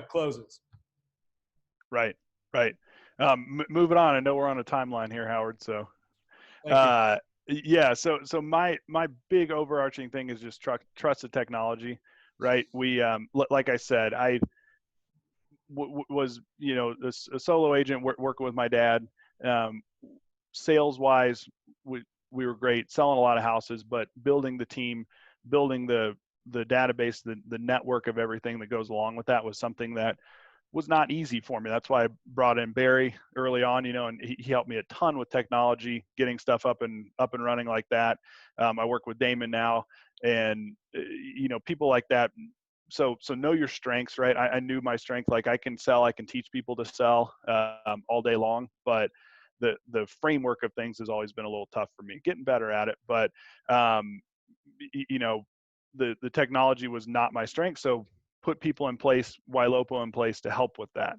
[SPEAKER 1] closes.
[SPEAKER 2] Right. Moving on. I know we're on a timeline here, Howard. So, yeah. So my big overarching thing is just trust the technology, right? We, like I said, I was, a solo agent working with my dad. Sales wise, we were great, selling a lot of houses, but building the team, building the database, the network of everything that goes along with that was something that was not easy for me. That's why I brought in Barry early on, and he helped me a ton with technology, getting stuff up and running like that. I work with Damon now, and people like that. So know your strengths, right? I knew my strength. Like I can sell, I can teach people to sell all day long, but the framework of things has always been a little tough for me. Getting better at it, but the technology was not my strength. So put people in place, Ylopo in place to help with that.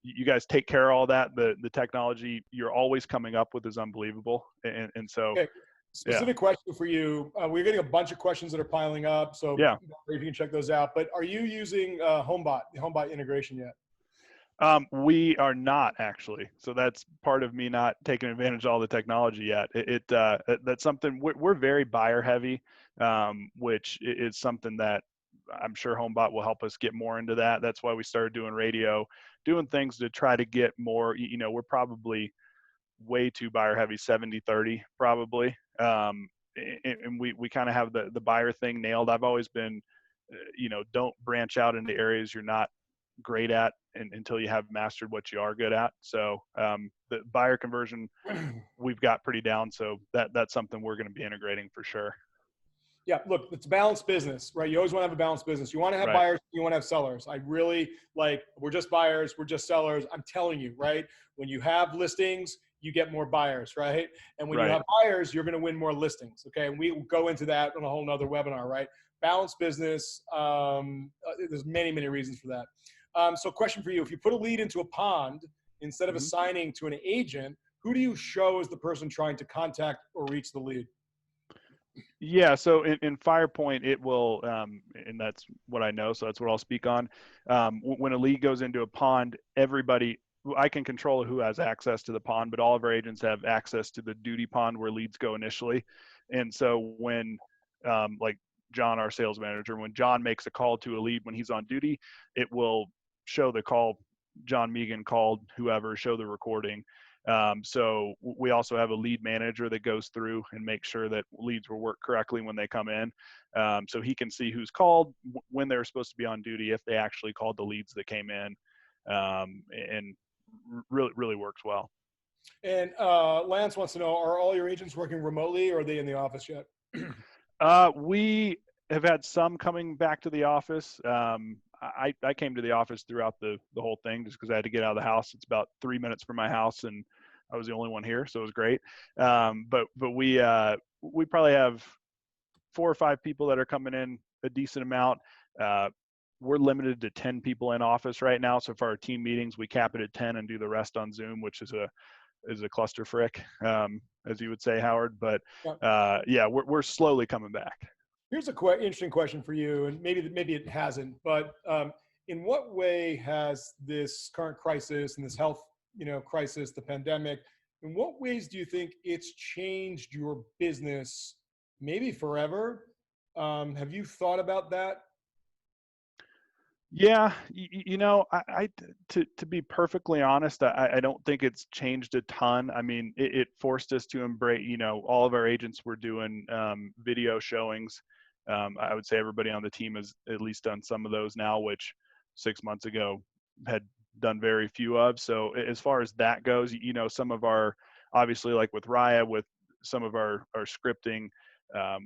[SPEAKER 2] You guys take care of all that. The technology you're always coming up with is unbelievable, and so.
[SPEAKER 1] Okay. Specific question for you. We're getting a bunch of questions that are piling up, so
[SPEAKER 2] yeah,
[SPEAKER 1] if you can check those out. But are you using the HomeBot integration yet?
[SPEAKER 2] We are not, actually. So that's part of me not taking advantage of all the technology yet. That's something we're very buyer heavy, which is something that I'm sure HomeBot will help us get more into that. That's why we started doing radio, doing things to try to get more, we're probably way too buyer heavy, 70-30 probably. And we kind of have the buyer thing nailed. I've always been, don't branch out into areas you're not great at until you have mastered what you are good at. So the buyer conversion we've got pretty down. So that's something we're going to be integrating for sure.
[SPEAKER 1] Yeah, look, it's a balanced business, right? You always want to have a balanced business. You want to have buyers, you want to have sellers. I really we're just buyers, we're just sellers. I'm telling you, right? When you have listings, you get more buyers, right? And when you have buyers, you're going to win more listings, okay? And we will go into that on a whole nother webinar, right? Balanced business, there's many, many reasons for that. So question for you, if you put a lead into a pond, instead of assigning to an agent, who do you show as the person trying to contact or reach the lead?
[SPEAKER 2] Yeah, so in Firepoint, it will, and that's what I know, so that's what I'll speak on. When a lead goes into a pond, I can control who has access to the pond, but all of our agents have access to the duty pond where leads go initially. And so when, like John, our sales manager, when John makes a call to a lead when he's on duty, it will show the call, John Megan called whoever, show the recording. So we also have a lead manager that goes through and makes sure that leads will work correctly when they come in. So he can see who's called, when they're supposed to be on duty, if they actually called the leads that came in, and really works well.
[SPEAKER 1] And Lance wants to know, are all your agents working remotely, or are they in the office yet?
[SPEAKER 2] We have had some coming back to the office. I came to the office throughout the whole thing just because I had to get out of the house. It's about 3 minutes from my house, and I was the only one here, so it was great. But we probably have 4 or 5 people that are coming in, a decent amount. We're limited to 10 people in office right now. So for our team meetings, we cap it at 10 and do the rest on Zoom, which is a is a cluster frick, as you would say, Howard. But
[SPEAKER 1] Yeah.
[SPEAKER 2] yeah, we're slowly coming back.
[SPEAKER 1] Here's a interesting question for you, and maybe it hasn't, but in what way has this current crisis and this health, crisis, the pandemic, in what ways do you think it's changed your business, maybe forever? Have you thought about that?
[SPEAKER 2] Yeah, to be perfectly honest, I don't think it's changed a ton. I mean, it forced us to embrace, all of our agents were doing video showings. I would say everybody on the team has at least done some of those now, which 6 months ago had done very few of. So as far as that goes, some of our, obviously like with Raya, with some of our scripting,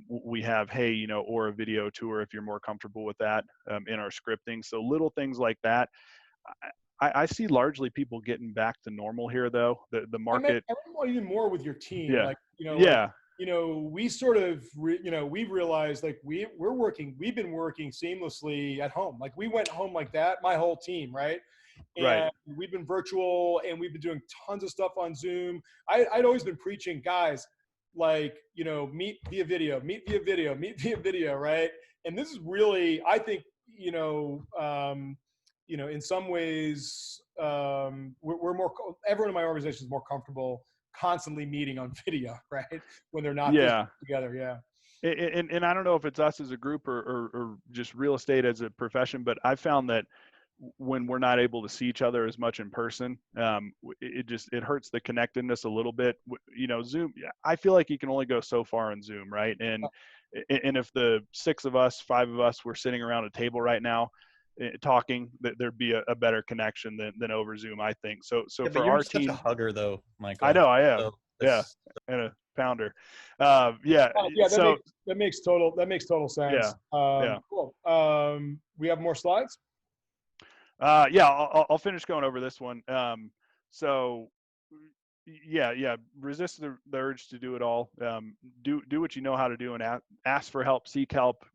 [SPEAKER 2] we have, hey, or a video tour if you're more comfortable with that in our scripting. So little things like that. I see largely people getting back to normal here, though. The market.
[SPEAKER 1] I want even more with your team.
[SPEAKER 2] Yeah.
[SPEAKER 1] Like,
[SPEAKER 2] Yeah.
[SPEAKER 1] we sort of, we've realized like we've been working seamlessly at home. Like we went home like that, my whole team, right? And
[SPEAKER 2] Right.
[SPEAKER 1] we've been virtual and we've been doing tons of stuff on Zoom. I'd always been preaching, guys, like, meet via video, right? And this is really, I think, in some ways, we're more, everyone in my organization is more comfortable constantly meeting on video, right? When they're not
[SPEAKER 2] Yeah.
[SPEAKER 1] together. Yeah.
[SPEAKER 2] And I don't know if it's us as a group or just real estate as a profession, but I found that when we're not able to see each other as much in person, it hurts the connectedness a little bit. Zoom, I feel like you can only go so far in Zoom, right? And if the 6 of us, 5 of us were sitting around a table right now talking, there'd be a better connection than over Zoom, I think. So
[SPEAKER 4] Yeah,
[SPEAKER 2] for
[SPEAKER 4] but you're
[SPEAKER 2] our
[SPEAKER 4] such
[SPEAKER 2] team,
[SPEAKER 4] a hugger though, Michael.
[SPEAKER 2] I know I am.
[SPEAKER 4] So
[SPEAKER 2] Yeah. And a pounder. Yeah.
[SPEAKER 1] Yeah,
[SPEAKER 2] So
[SPEAKER 1] that makes total sense.
[SPEAKER 2] yeah.
[SPEAKER 1] Cool. We have more slides.
[SPEAKER 2] Yeah, I'll finish going over this one. So yeah, resist the urge to do it all. Do what you know how to do and ask for help, seek help,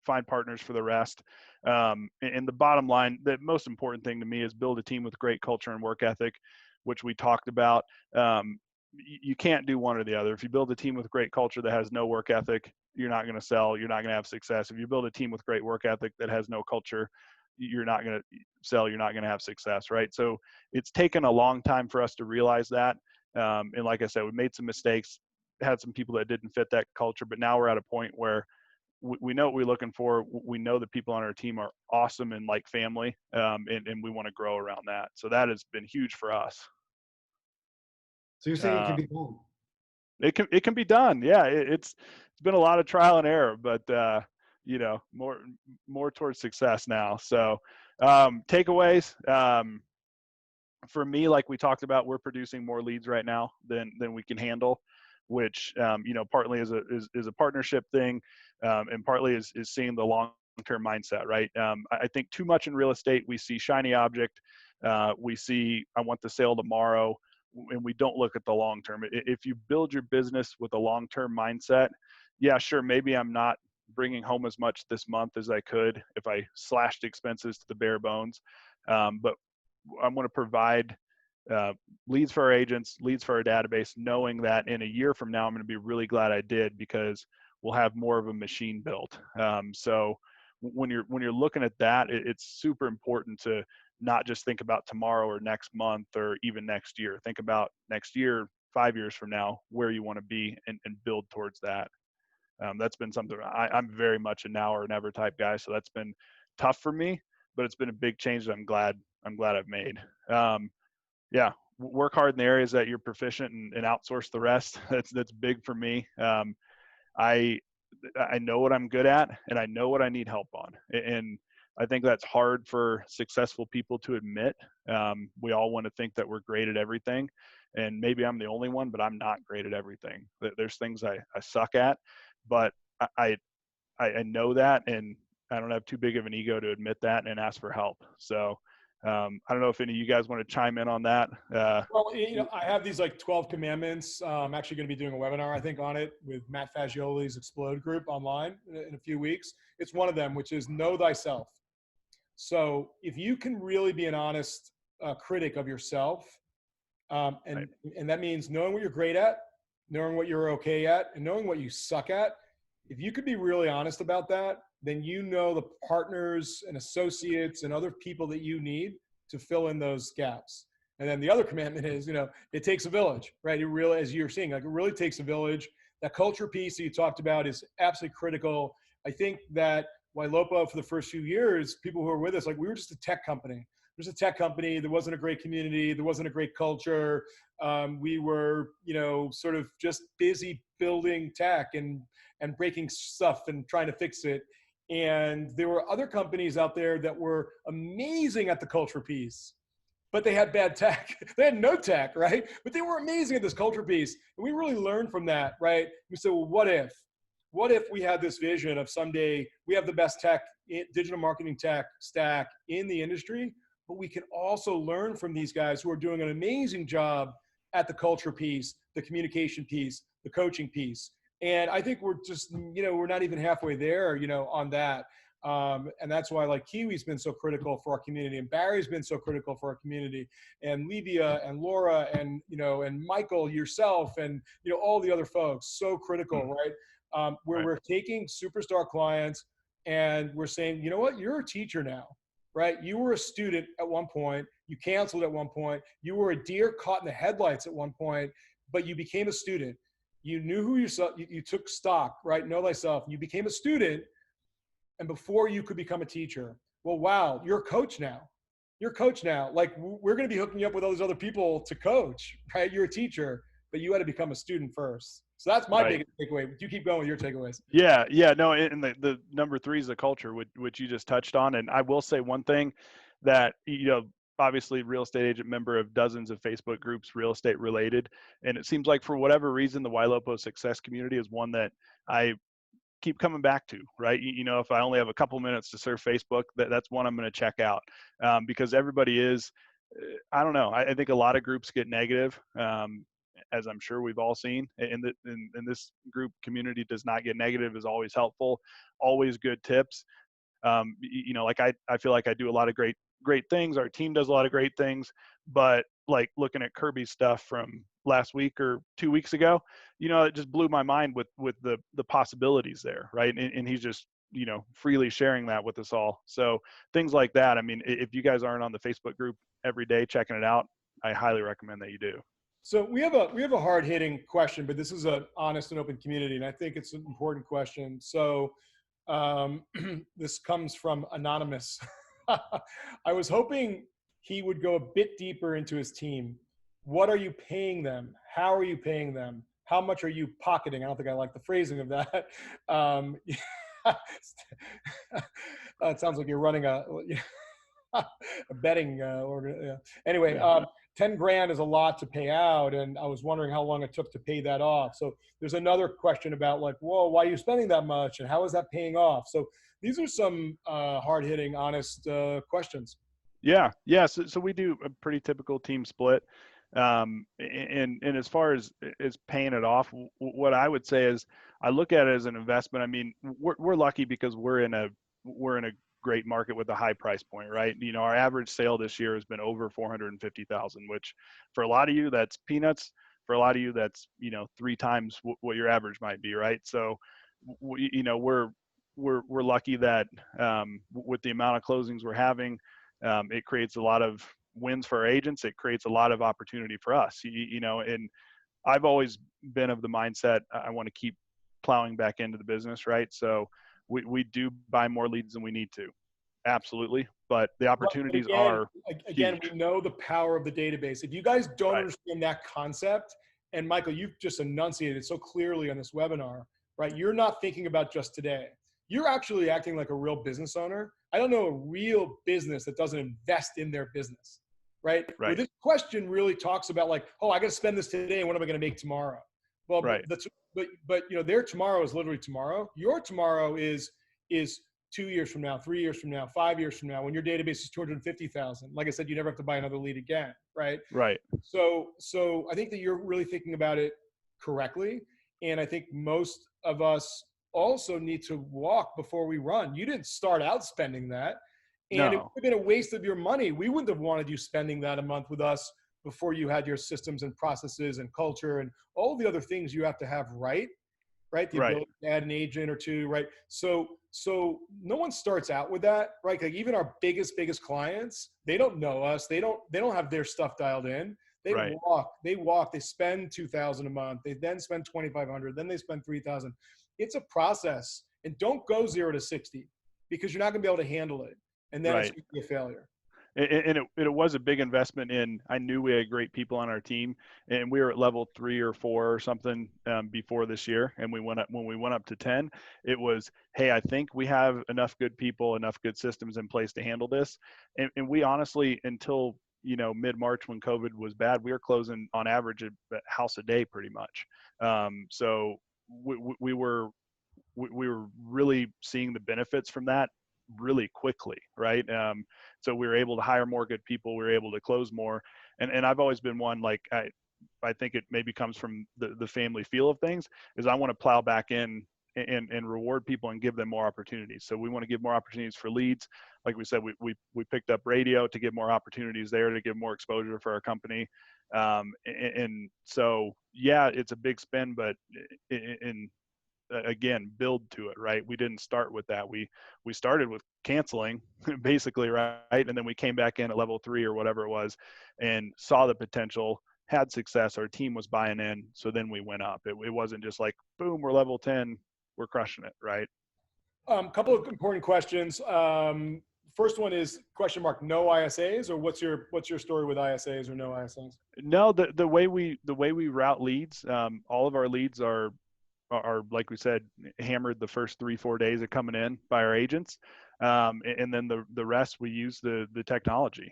[SPEAKER 2] find partners for the rest. And the bottom line, the most important thing to me is build a team with great culture and work ethic, which we talked about. You can't do one or the other. If you build a team with great culture that has no work ethic, you're not going to sell, you're not going to have success. If you build a team with great work ethic that has no culture, you're not going to sell, you're not going to have success, right? So it's taken a long time for us to realize that. And like I said, we made some mistakes, had some people that didn't fit that culture, but now we're at a point where we know what we're looking for. We know the people on our team are awesome and like family, and we want to grow around that. So that has been huge for us.
[SPEAKER 5] So you're saying it can be done?
[SPEAKER 2] It can be done. Yeah, it's been a lot of trial and error, but more towards success now. So takeaways, for me, like we talked about, we're producing more leads right now than we can handle, which partly is a partnership thing, and partly is seeing the long-term mindset, right? I think too much in real estate, we see shiny object, we see I want the sale tomorrow, and we don't look at the long term. If you build your business with a long-term mindset, yeah, sure, maybe I'm not bringing home as much this month as I could if I slashed expenses to the bare bones, but I'm going to provide leads for our agents, leads for our database, knowing that in a year from now, I'm going to be really glad I did, because we'll have more of a machine built. So when you're looking at that, it's super important to not just think about tomorrow or next month or even next year. Think about next year, 5 years from now, where you want to be, and build towards that. That's been something I'm very much a now or never type guy. So that's been tough for me, but it's been a big change that I'm glad I've made. Yeah, work hard in the areas that you're proficient and outsource the rest. That's big for me. I know what I'm good at, and I know what I need help on. And I think that's hard for successful people to admit. We all want to think that we're great at everything, and maybe I'm the only one, but I'm not great at everything. There's things I suck at, but I know that, and I don't have too big of an ego to admit that and ask for help. So I don't know if any of you guys want to chime in on that.
[SPEAKER 1] Well, I have these like 12 commandments. I'm actually going to be doing a webinar, I think, on it with Matt Fagioli's Explode group online in a few weeks. It's one of them, which is know thyself. So if you can really be an honest critic of yourself, And that means knowing what you're great at, knowing what you're okay at, and knowing what you suck at. If you could be really honest about that, then you know the partners and associates and other people that you need to fill in those gaps. And then the other commandment is, it takes a village, right? It really, as you're seeing, like it really takes a village. That culture piece that you talked about is absolutely critical. I think that Ylopo for the first few years, people who were with us, like we were just a tech company. There's a tech company. There wasn't a great community. There wasn't a great culture. We were, sort of just busy building tech and breaking stuff and trying to fix it. And there were other companies out there that were amazing at the culture piece, but they had bad tech. They had no tech, right? But they were amazing at this culture piece. And we really learned from that, right? We said, well, what if we had this vision of someday we have the best tech, digital marketing tech stack in the industry, but we can also learn from these guys who are doing an amazing job at the culture piece, the communication piece, the coaching piece. And I think we're just, we're not even halfway there, on that. And that's why like Kiwi's been so critical for our community, and Barry's been so critical for our community, and Livia and Laura and, and Michael, yourself, and, all the other folks, so critical, right? Where we're taking superstar clients and we're saying, you know what, you're a teacher now, right? You were a student at one point, you canceled at one point, you were a deer caught in the headlights at one point, but you became a student. You knew who yourself, you took stock, right? Know thyself. You became a student, and before you could become a teacher. Well, wow, you're a coach now. You're a coach now. Like we're going to be hooking you up with all these other people to coach, right? You're a teacher, but you had to become a student first. So that's my biggest takeaway. You keep going with your takeaways.
[SPEAKER 2] Yeah. No, and the number 3 is the culture, which you just touched on. And I will say one thing that, obviously real estate agent, member of dozens of Facebook groups, real estate related. And it seems like for whatever reason, the Ylopo success community is one that I keep coming back to, right? If I only have a couple minutes to surf Facebook, that's one I'm going to check out, because everybody is, I don't know. I think a lot of groups get negative, as I'm sure we've all seen. And this group community does not get negative, is always helpful, always good tips. Like I feel like I do a lot of great things. Our team does a lot of great things, but like looking at Kirby's stuff from last week or 2 weeks ago, it just blew my mind with the possibilities there. Right. And he's just, freely sharing that with us all. So things like that. I mean, if you guys aren't on the Facebook group every day, checking it out, I highly recommend that you do.
[SPEAKER 1] So we have a hard hitting question, but this is an honest and open community. And I think it's an important question. So this comes from Anonymous. I was hoping he would go a bit deeper into his team. What are you paying them? How are you paying them? How much are you pocketing? I don't think I like the phrasing of that. It sounds like you're running a betting organ. Yeah. Anyway, 10 grand is a lot to pay out, and I was wondering how long it took to pay that off. So there's another question about like, whoa, why are you spending that much, and how is that paying off? So these are some hard-hitting, honest questions.
[SPEAKER 2] Yeah. So we do a pretty typical team split, and as far as paying it off, what I would say is I look at it as an investment. I mean, we're lucky because we're in a great market with a high price point, right? Our average sale this year has been over 450,000, which for a lot of you, that's peanuts. For a lot of you, that's, 3 times what your average might be, right? So, we're lucky that with the amount of closings we're having, it creates a lot of wins for our agents. It creates a lot of opportunity for us, and I've always been of the mindset, I want to keep plowing back into the business, right? So we do buy more leads than we need to. Absolutely. But the opportunities are
[SPEAKER 1] huge. We know the power of the database. If you guys don't
[SPEAKER 2] Right.
[SPEAKER 1] understand that concept, and Michael, you've just enunciated so clearly on this webinar, right? You're not thinking about just today. You're actually acting like a real business owner. I don't know a real business that doesn't invest in their business, right? Where this question really talks about like, oh, I got to spend this today, and what am I going to make tomorrow? Well,
[SPEAKER 2] Right.
[SPEAKER 1] but their tomorrow is literally tomorrow. Your tomorrow is 2 years from now, 3 years from now, 5 years from now, when your database is 250,000. Like I said, you never have to buy another lead again, right?
[SPEAKER 2] Right.
[SPEAKER 1] So I think that you're really thinking about it correctly. And I think most of us also need to walk before we run. You didn't start out spending that. And it would have been a waste of your money. We wouldn't have wanted you spending that a month with us before you had your systems and processes and culture and all the other things you have to have right? The
[SPEAKER 2] Right.
[SPEAKER 1] ability to add an agent or two, right? So no one starts out with that, right? Like even our biggest clients, they don't know us. They don't have their stuff dialed in. They
[SPEAKER 2] Right.
[SPEAKER 1] walk, they spend $2,000 a month. They then spend $2,500, then they spend $3,000. It's a process, and don't go 0 to 60 because you're not going to be able to handle it. And then it's
[SPEAKER 2] Right.
[SPEAKER 1] going to be a failure.
[SPEAKER 2] And it was a big investment in, I knew we had great people on our team, and we were at level 3 or 4 or something before this year. And when we went up to 10, it was, hey, I think we have enough good people, enough good systems in place to handle this. And we honestly, until, mid-March when COVID was bad, we were closing on average a house a day pretty much. So we were really seeing the benefits from that really quickly, right? So we were able to hire more good people. We were able to close more. And I've always been one, like, I think it maybe comes from the family feel of things, is I want to plow back in and reward people and give them more opportunities. So we want to give more opportunities for leads. Like we said, we picked up radio to give more opportunities there, to give more exposure for our company. And so, yeah, it's a big spend, but again, build to it, right? We didn't start with that. We started with canceling basically, right? And then we came back in at level 3 or whatever it was and saw the potential, had success. Our team was buying in. So then we went up. It wasn't just like, boom, we're level 10, we're crushing it, right?
[SPEAKER 1] Couple of important questions. First one is question mark, no ISAs, or what's your story with ISAs or no ISAs?
[SPEAKER 2] No, the way we route leads, all of our leads are like we said, hammered the first 3-4 days of coming in by our agents. And then the rest, we use the technology.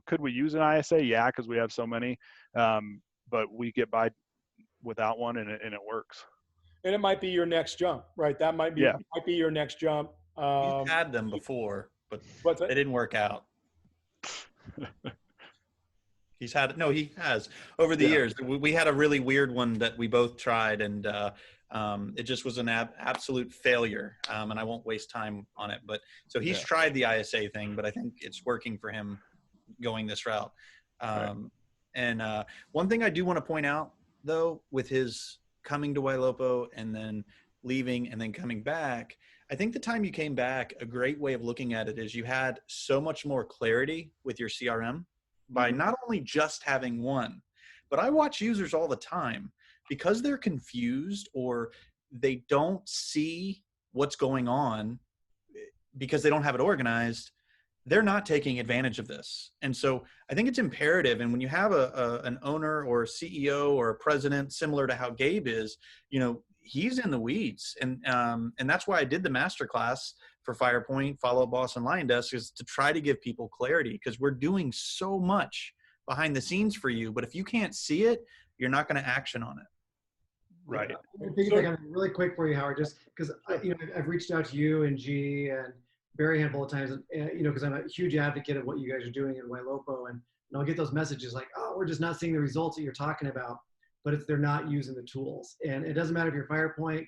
[SPEAKER 2] Could we use an ISA? Yeah, because we have so many, but we get by without one, and it works.
[SPEAKER 1] And it might be your next jump, right? That might be your next jump.
[SPEAKER 4] He's had them before, but they didn't work out. He has over the years. We had a really weird one that we both tried, and it just was an absolute failure. And I won't waste time on it. But so he's tried the ISA thing, but I think it's working for him going this route. And one thing I do want to point out, though, with his coming to Ylopo and then leaving and then coming back, I think the time you came back, a great way of looking at it is you had so much more clarity with your CRM by not only just having one, but I watch users all the time because they're confused or they don't see what's going on because they don't have it organized. They're not taking advantage of this. And so I think it's imperative. And when you have an owner or a CEO or a president, similar to how Gabe is, he's in the weeds. And that's why I did the masterclass for Firepoint, Follow Up Boss, and Lion Desk, is to try to give people clarity, because we're doing so much behind the scenes for you. But if you can't see it, you're not going to action on it.
[SPEAKER 2] Right.
[SPEAKER 5] Really quick for you, Howard, just because I've reached out to you and G and Barry a handful of times, and because I'm a huge advocate of what you guys are doing in Ylopo, and I'll get those messages like, oh, we're just not seeing the results that you're talking about, but they're not using the tools. And it doesn't matter if you're Firepoint,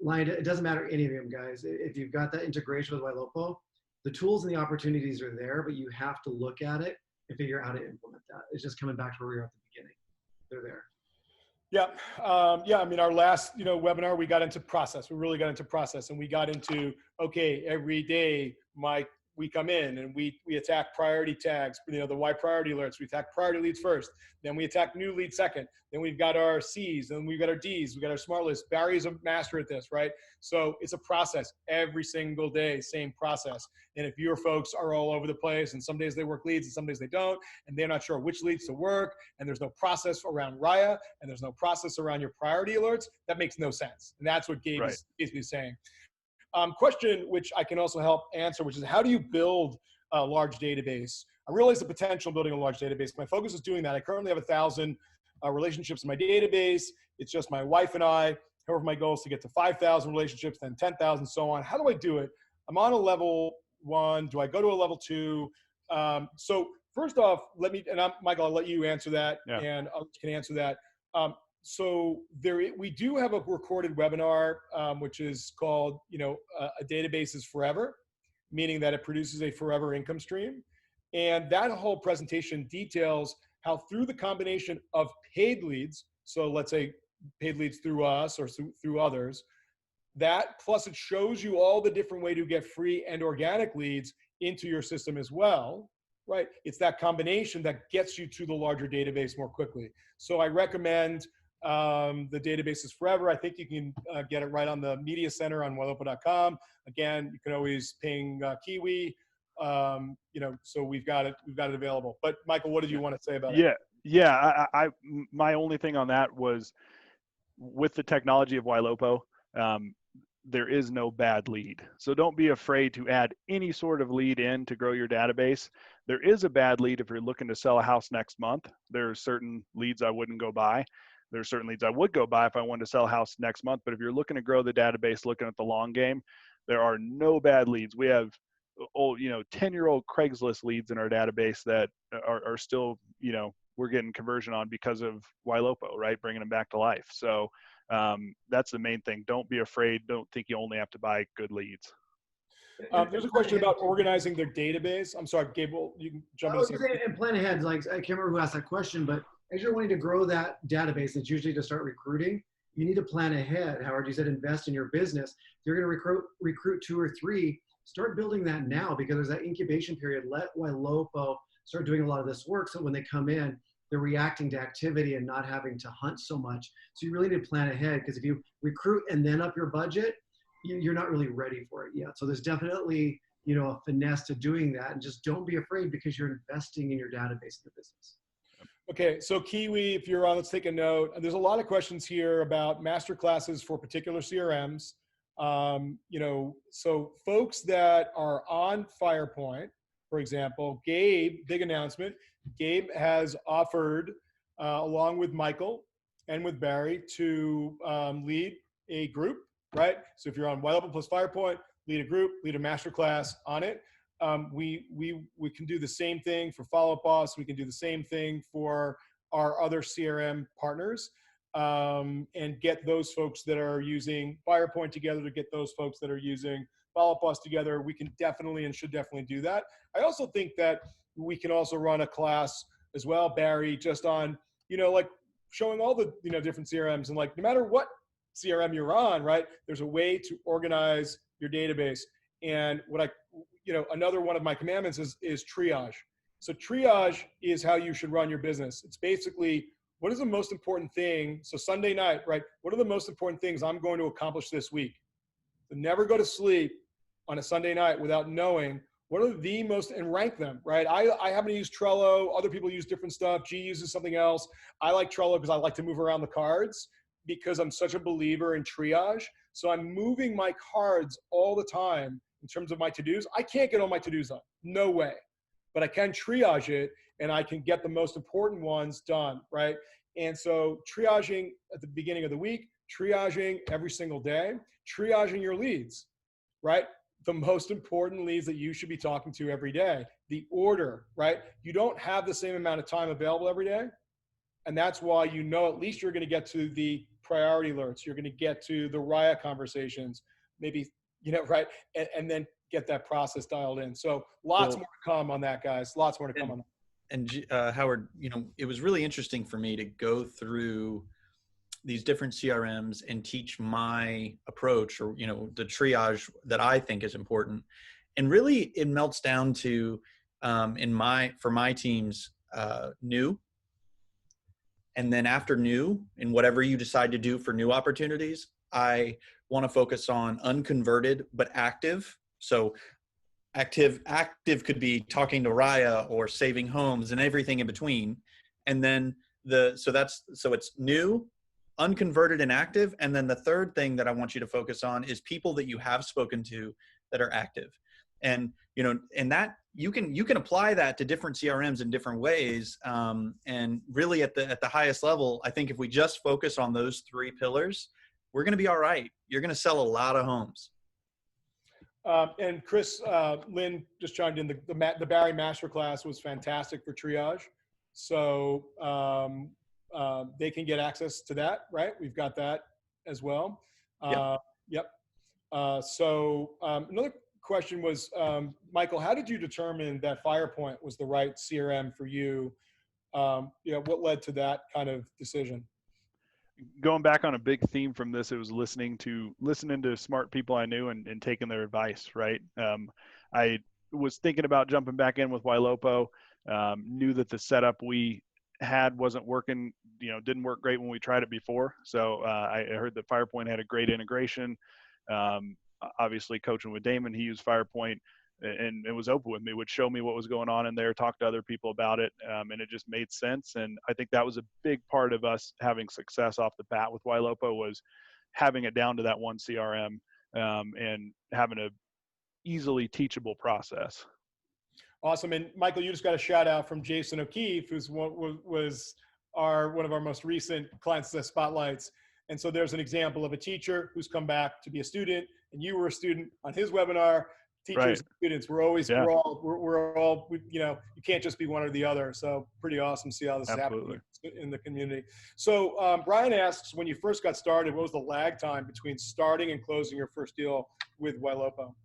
[SPEAKER 5] Lion, it doesn't matter any of them, guys. If you've got that integration with Ylopo, the tools and the opportunities are there, but you have to look at it and figure out how to implement that. It's just coming back to where we were at the beginning. They're there.
[SPEAKER 1] Yeah. I mean, our last, webinar, we got into process. We really got into process, and we got into, okay, every day, we come in and we attack priority tags, the Y priority alerts. We attack priority leads first, then we attack new leads second. Then we've got our C's, then we've got our D's, we've got our smart list. Barry's a master at this, right? So it's a process every single day, same process. And if your folks are all over the place, and some days they work leads and some days they don't, and they're not sure which leads to work, and there's no process around Raya, and there's no process around your priority alerts, that makes no sense. And that's what Gabe is basically saying. Question, which I can also help answer, which is, how do you build a large database? I realize the potential of building a large database. My focus is doing that. I currently have 1,000 relationships in my database. It's just my wife and I. However, my goal is to get to 5,000 relationships, then 10,000, so on. How do I do it? I'm on a level 1. Do I go to a level 2? So first off, Michael, I'll let you answer that, and others can answer that. So we do have a recorded webinar, which is called, a database is forever, meaning that it produces a forever income stream. And that whole presentation details how through the combination of paid leads, so let's say paid leads through us or through others, that plus it shows you all the different way to get free and organic leads into your system as well, right? It's that combination that gets you to the larger database more quickly. So I recommend the database is forever. I think you can get it right on the media center on Ylopo.com. Again, you can always ping Kiwi. So we've got it available. But Michael, what did you want to say about it?
[SPEAKER 2] Yeah. My only thing on that was with the technology of Ylopo, there is no bad lead. So don't be afraid to add any sort of lead in to grow your database. There is a bad lead if you're looking to sell a house next month. There are certain leads I wouldn't go buy. There are certain leads I would go buy if I wanted to sell a house next month. But if you're looking to grow the database, looking at the long game, there are no bad leads. We have 10-year-old Craigslist leads in our database that are still, we're getting conversion on because of Ylopo, right? Bringing them back to life. So that's the main thing. Don't be afraid. Don't think you only have to buy good leads.
[SPEAKER 1] There's a question about organizing their database. I'm sorry, Gable, you can jump in.
[SPEAKER 5] And plan ahead. Like, I can't remember who asked that question, but as you're wanting to grow that database, it's usually to start recruiting. You need to plan ahead. Howard, you said invest in your business. If you're going to recruit 2 or 3, start building that now, because there's that incubation period. Let Ylopo start doing a lot of this work, so when they come in, they're reacting to activity and not having to hunt so much. So you really need to plan ahead, because if you recruit and then up your budget, you're not really ready for it yet. So there's definitely, a finesse to doing that, and just don't be afraid, because you're investing in your database of the business.
[SPEAKER 1] Okay, so Kiwi, if you're on, let's take a note. There's a lot of questions here about master classes for particular CRMs. So folks that are on Firepoint, for example, Gabe, big announcement. Gabe has offered, along with Michael and with Barry, to lead a group, right? So if you're on Ylopo plus Firepoint, lead a group, lead a masterclass on it. We can do the same thing for Follow Up Boss. We can do the same thing for our other CRM partners, and get those folks that are using Firepoint together to get those folks that are using Follow Up Boss together. We can definitely and should definitely do that. I also think that we can also run a class as well, Barry, just on, like showing all the, different CRMs, and like, no matter what CRM you're on, right, there's a way to organize your database. And another one of my commandments is triage. So triage is how you should run your business. It's basically, what is the most important thing? So Sunday night, right? What are the most important things I'm going to accomplish this week? So never go to sleep on a Sunday night without knowing what are the most, and rank them, right? I happen to use Trello. Other people use different stuff. G uses something else. I like Trello because I like to move around the cards, because I'm such a believer in triage. So I'm moving my cards all the time in terms of my to-dos. I can't get all my to-dos done. No way. But I can triage it, and I can get the most important ones done, right? And so triaging at the beginning of the week, triaging every single day, triaging your leads, right? The most important leads that you should be talking to every day, the order, right? You don't have the same amount of time available every day. And that's why, at least you're going to get to the priority alerts. You're going to get to the RIA conversations, maybe, right? And then get that process dialed in. So lots more to come on that, guys. Lots more to come on that.
[SPEAKER 4] And Howard, it was really interesting for me to go through these different CRMs and teach my approach, or, the triage that I think is important. And really it melts down to, for my teams, new. And then after new, and whatever you decide to do for new opportunities, I want to focus on unconverted, but active. So active could be talking to Raya or saving homes and everything in between. And then so it's new, unconverted, and active. And then the third thing that I want you to focus on is people that you have spoken to that are active. And, and that you can apply that to different CRMs in different ways. And really at the highest level, I think if we just focus on those 3 pillars, we're going to be all right. You're going to sell a lot of homes.
[SPEAKER 1] And Chris, Lynn just chimed in. The Barry Masterclass was fantastic for triage. So they can get access to that, right? We've got that as well. Yep. So another question was, Michael, how did you determine that Firepoint was the right CRM for you? what led to that kind of decision?
[SPEAKER 2] Going back on a big theme from this, it was listening to smart people I knew and taking their advice, right? I was thinking about jumping back in with Ylopo, knew that the setup we had wasn't working, didn't work great when we tried it before. So I heard that Firepoint had a great integration. Obviously coaching with Damon, he used Firepoint and it was open with me, would show me what was going on in there, talk to other people about it. And it just made sense. And I think that was a big part of us having success off the bat with Ylopo, was having it down to that one CRM and having a easily teachable process.
[SPEAKER 1] Awesome. And Michael, you just got a shout out from Jason O'Keefe, who's was one of our most recent Client Success Spotlights. And so there's an example of a teacher who's come back to be a student, and you were a student on his webinar. Teachers
[SPEAKER 2] Right.
[SPEAKER 1] and students, we're all you can't just be one or the other. So pretty awesome to see how this is happening in the community. So Brian asks, when you first got started, what was the lag time between starting and closing your first deal with Ylopo?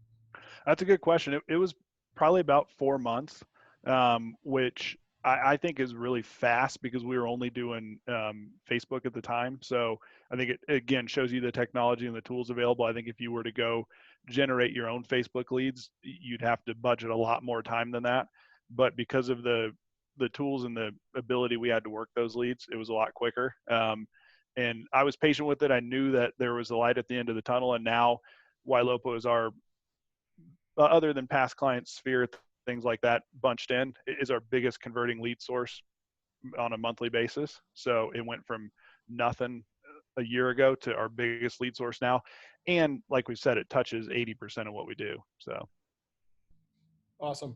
[SPEAKER 2] That's a good question. It was probably about 4 months, which I think is really fast because we were only doing Facebook at the time. So I think it, again, shows you the technology and the tools available. I think if you were to go generate your own Facebook leads, you'd have to budget a lot more time than that. But because of the tools and the ability we had to work those leads, it was a lot quicker. And I was patient with it. I knew that there was a light at the end of the tunnel. And now Ylopo is our, other than past client sphere, things like that bunched in, is our biggest converting lead source on a monthly basis. So it went from nothing a year ago to our biggest lead source now. And like we said, it touches 80% of what we do. So.
[SPEAKER 1] Awesome.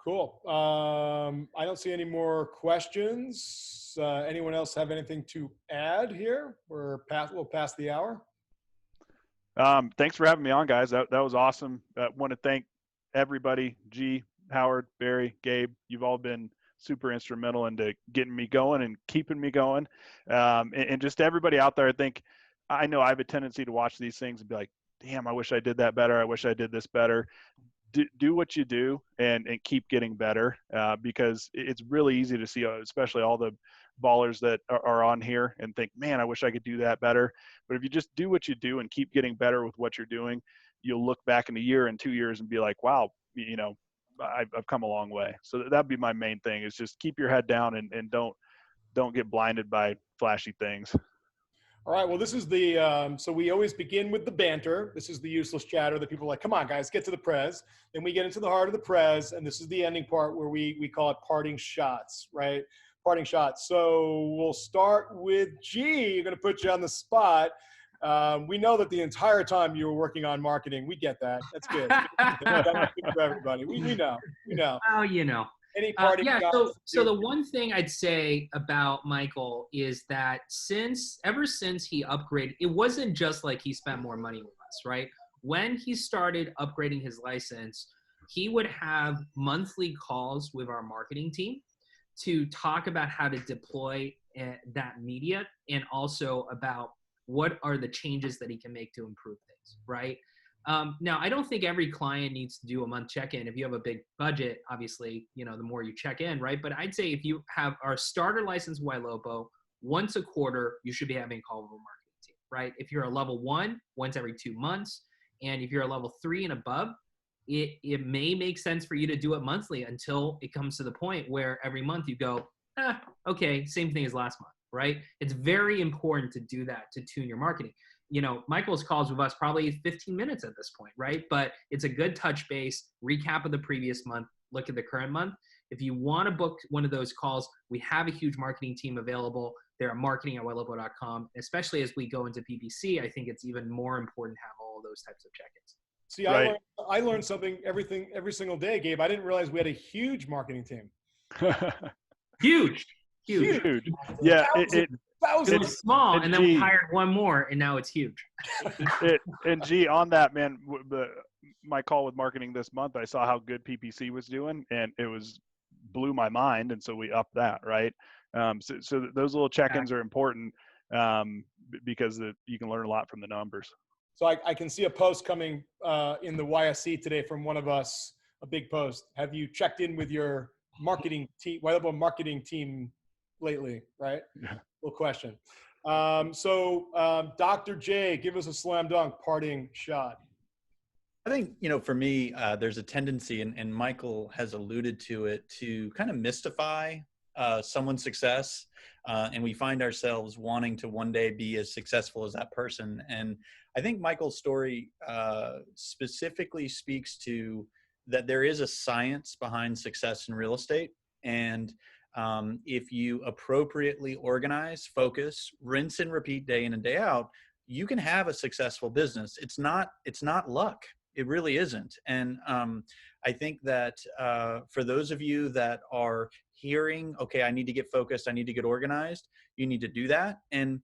[SPEAKER 1] Cool. I don't see any more questions. Anyone else have anything to add here? We'll pass the hour.
[SPEAKER 2] Thanks for having me on, guys. That was awesome. I want to thank everybody, G, Howard, Barry, Gabe. You've all been super instrumental into getting me going and keeping me going. And just everybody out there, I know I have a tendency to watch these things and be like, damn, I wish I did that better. I wish I did this better. Do what you do and keep getting better, because it's really easy to see, especially all the ballers that are on here, and think, man, I wish I could do that better. But if you just do what you do and keep getting better with what you're doing, you'll look back in a year and 2 years and be like, wow, I've come a long way. So that'd be my main thing, is just keep your head down and don't get blinded by flashy things.
[SPEAKER 1] All right. Well, this is so we always begin with the banter. This is the useless chatter that people are like, come on, guys, get to the prez. Then we get into the heart of the prez. And this is the ending part where we call it parting shots, right? Parting shots. So we'll start with G. You're going to put you on the spot. We know that the entire time you were working on marketing. We get that. That's good. That's good for everybody. We know.
[SPEAKER 3] Oh,
[SPEAKER 1] Any parting shots?
[SPEAKER 3] So the one thing I'd say about Michael is that ever since he upgraded, it wasn't just like he spent more money with us, right? When he started upgrading his license, he would have monthly calls with our marketing team to talk about how to deploy that media, and also about what are the changes that he can make to improve things, right? Now, I don't think every client needs to do a month check-in. If you have a big budget, obviously, the more you check in, right? But I'd say if you have our starter license Ylopo, once a quarter, you should be having a call with a marketing team, right? If you're a level 1, once every 2 months. And if you're a level 3 and above, it may make sense for you to do it monthly until it comes to the point where every month you go, okay, same thing as last month, right? It's very important to do that, to tune your marketing. Michael's calls with us probably 15 minutes at this point, right? But it's a good touch base, recap of the previous month, look at the current month. If you want to book one of those calls, we have a huge marketing team available. They're at marketing@ylopo.com. Especially as we go into PPC, I think it's even more important to have all of those types of check-ins.
[SPEAKER 1] See, right. I learned something every single day, Gabe. I didn't realize we had a huge marketing team.
[SPEAKER 3] Huge.
[SPEAKER 2] Yeah,
[SPEAKER 3] it was small, and then we hired one more, and now it's huge.
[SPEAKER 2] And G, on that, man, my call with marketing this month, I saw how good PPC was doing, and it blew my mind, and so we upped that, right? So those little check-ins are important, because you can learn a lot from the numbers.
[SPEAKER 1] So I can see a post coming in the YSC today from one of us, a big post. Have you checked in with your marketing team lately, right?
[SPEAKER 2] Yeah.
[SPEAKER 1] Little question. Dr. J, give us a slam dunk parting shot.
[SPEAKER 4] I think, for me, there's a tendency, and Michael has alluded to it, to kind of mystify someone's success. And we find ourselves wanting to one day be as successful as that person. And I think Michael's story specifically speaks to that there is a science behind success in real estate. And if you appropriately organize, focus, rinse and repeat day in and day out, you can have a successful business. It's not luck. It really isn't. And I think that for those of you that are hearing, okay, I need to get focused, I need to get organized, you need to do that. And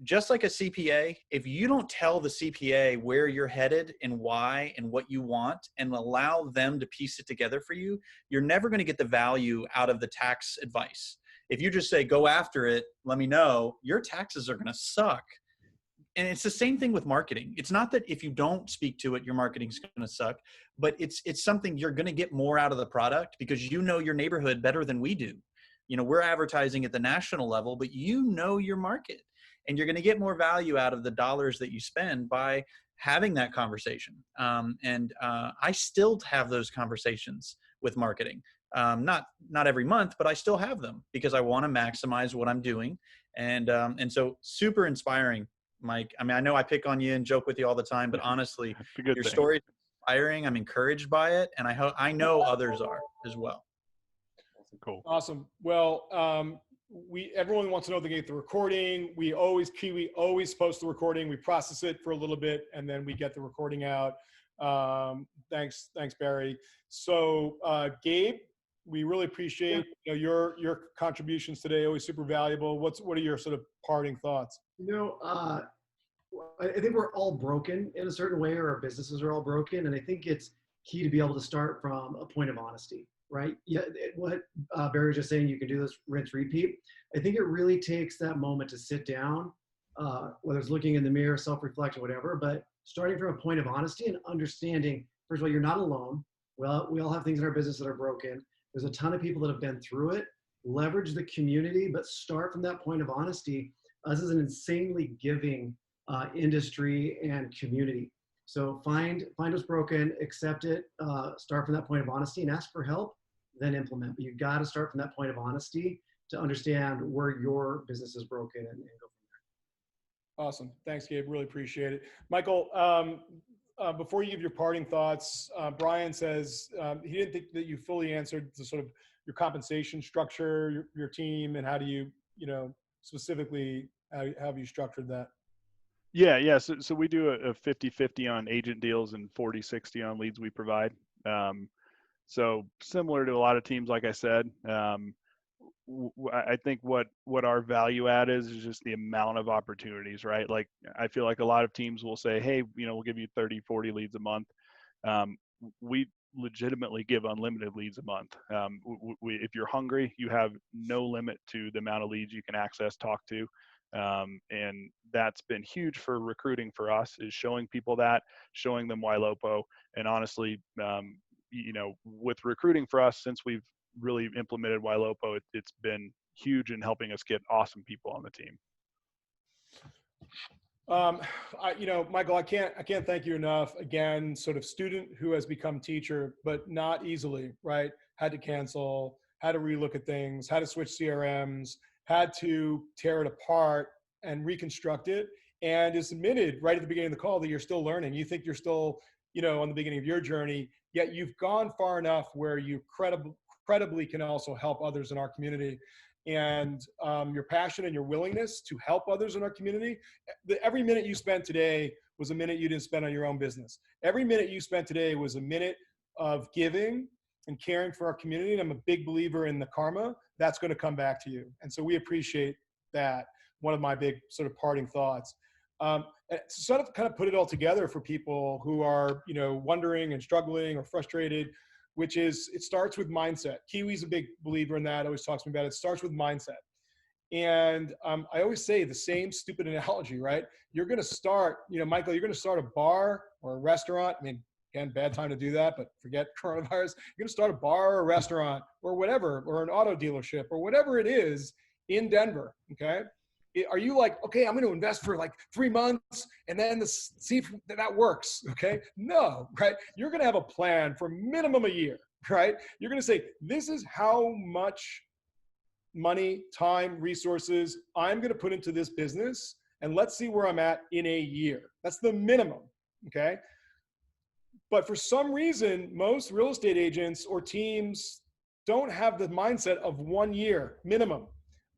[SPEAKER 4] just like a CPA, if you don't tell the CPA where you're headed and why and what you want and allow them to piece it together for you, you're never going to get the value out of the tax advice. If you just say, go after it, let me know, your taxes are going to suck. And it's the same thing with marketing. It's not that if you don't speak to it, your marketing's going to suck, but it's something you're going to get more out of the product because you know your neighborhood better than we do. We're advertising at the national level, but you know your market, and you're going to get more value out of the dollars that you spend by having that conversation. I still have those conversations with marketing. Not every month, but I still have them because I want to maximize what I'm doing. And so super inspiring, Mike. I mean, I know I pick on you and joke with you all the time, but honestly, your story is inspiring. I'm encouraged by it, and I know others are as well.
[SPEAKER 2] Cool.
[SPEAKER 1] Awesome. Well, everyone wants to know they get the recording. Kiwi always post the recording. We process it for a little bit, and then we get the recording out. Thanks, Barry. So, Gabe, we really appreciate your contributions today. Always super valuable. What are your sort of parting thoughts?
[SPEAKER 5] I think we're all broken in a certain way, or our businesses are all broken. And I think it's key to be able to start from a point of honesty, right? Yeah. What Barry was just saying, you can do this rinse, repeat. I think it really takes that moment to sit down, whether it's looking in the mirror, self-reflection, whatever, but starting from a point of honesty and understanding, first of all, you're not alone. Well, we all have things in our business that are broken. There's a ton of people that have been through it. Leverage the community, but start from that point of honesty. This is an insanely giving industry and community. So find what's broken, accept it, start from that point of honesty and ask for help, then implement. But you've got to start from that point of honesty to understand where your business is broken and go from there.
[SPEAKER 1] Awesome. Thanks, Gabe. Really appreciate it. Michael, before you give your parting thoughts, Brian says he didn't think that you fully answered the sort of your compensation structure, your team, and how do you, specifically, how have you structured that?
[SPEAKER 2] Yeah. So we do a 50-50 on agent deals and 40-60 on leads we provide. So similar to a lot of teams, like I said, I think what our value add is just the amount of opportunities, right? Like, I feel like a lot of teams will say, hey, we'll give you 30, 40 leads a month. We legitimately give unlimited leads a month. If you're hungry, you have no limit to the amount of leads you can access, talk to. And that's been huge for recruiting for us, is showing people that, showing them Ylopo. And honestly, with recruiting for us, since we've really implemented Ylopo, it's been huge in helping us get awesome people on the team.
[SPEAKER 1] Michael, I can't thank you enough. Again, sort of student who has become teacher, but not easily, right? Had to cancel, had to relook at things, had to switch CRMs, had to tear it apart and reconstruct it, and is admitted right at the beginning of the call that you're still learning. You think you're still, on the beginning of your journey, yet you've gone far enough where you credibly can also help others in our community. And your passion and your willingness to help others in our community, every minute you spent today was a minute you didn't spend on your own business. Every minute you spent today was a minute of giving and caring for our community. And I'm a big believer in the karma that's going to come back to you. And so we appreciate that. One of my big sort of parting thoughts. To sort of kind of put it all together for people who are, wondering and struggling or frustrated, which is, it starts with mindset. Kiwi's a big believer in that, always talks to me about it. It starts with mindset. And I always say the same stupid analogy, right? You're going to start, Michael, you're going to start a bar or a restaurant. I mean, Again, bad time to do that, but forget coronavirus. You're going to start a bar or a restaurant or whatever, or an auto dealership or whatever it is in Denver, okay? Are you like, okay, I'm going to invest for like 3 months and then see if that works, okay? No, right? You're going to have a plan for minimum a year, right? You're going to say, this is how much money, time, resources I'm going to put into this business, and let's see where I'm at in a year. That's the minimum, okay? But for some reason, most real estate agents or teams don't have the mindset of 1 year minimum.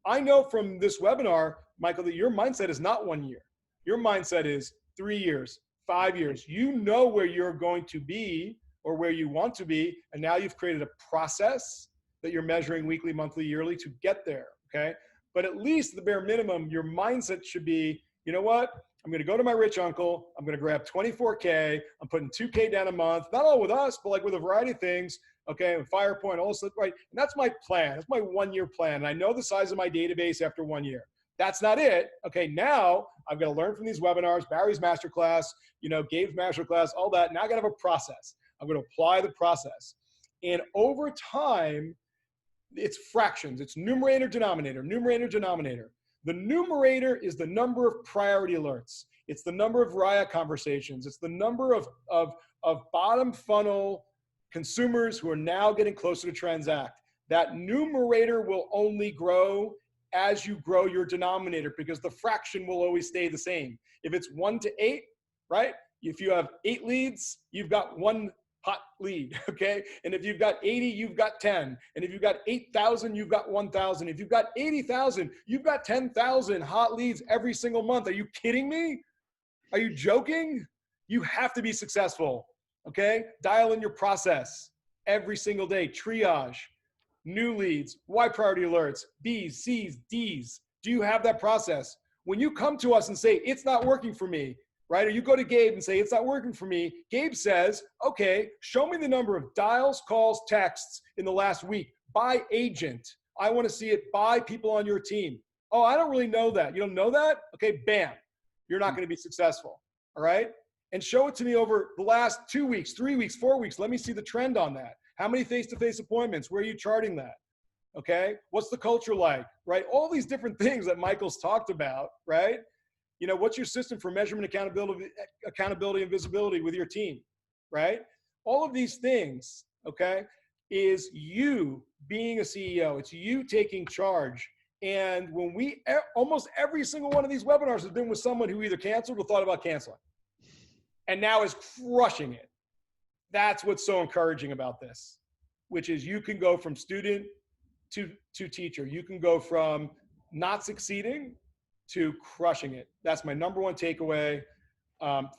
[SPEAKER 1] I know from this webinar, Michael, that your mindset is not 1 year. Your mindset is 3 years, 5 years. You know where you're going to be or where you want to be, and now you've created a process that you're measuring weekly, monthly, yearly to get there, okay? But at least the bare minimum, your mindset should be, you know what? I'm going to go to my rich uncle. I'm going to grab 24K. I'm putting 2K down a month, not all with us, but like with a variety of things. Okay. And Firepoint also, right. And that's my plan. That's my 1 year plan. And I know the size of my database after 1 year. That's not it. Okay. Now I've got to learn from these webinars, Barry's masterclass, Gabe's masterclass, all that. Now I got to have a process. I'm going to apply the process. And over time, it's fractions. It's numerator, denominator, numerator, denominator. The numerator is the number of priority alerts. It's the number of RIA conversations. It's the number of bottom funnel consumers who are now getting closer to transact. That numerator will only grow as you grow your denominator, because the fraction will always stay the same. If it's 1 to 8, right? If you have 8 leads, you've got 1 hot lead, okay? And if you've got 80, you've got 10. And if you've got 8,000, you've got 1,000. If you've got 80,000, you've got 10,000 hot leads every single month. Are you kidding me? Are you joking? You have to be successful, okay? Dial in your process every single day. Triage, new leads, Y priority alerts, B's, C's, D's. Do you have that process? When you come to us and say, it's not working for me, right? Or you go to Gabe and say, it's not working for me. Gabe says, okay, show me the number of dials, calls, texts in the last week by agent. I want to see it by people on your team. Oh, I don't really know that. You don't know that? Okay, bam. You're not going to be successful, all right? And show it to me over the last 2 weeks, 3 weeks, 4 weeks. Let me see the trend on that. How many face-to-face appointments? Where are you charting that? Okay, what's the culture like, right? All these different things that Michael's talked about, right? What's your system for measurement, accountability, and visibility with your team, right? All of these things, okay, is you being a CEO. It's you taking charge. And when almost every single one of these webinars has been with someone who either canceled or thought about canceling and now is crushing it. That's what's so encouraging about this, which is you can go from student to teacher. You can go from not succeeding to crushing it. That's my number one takeaway.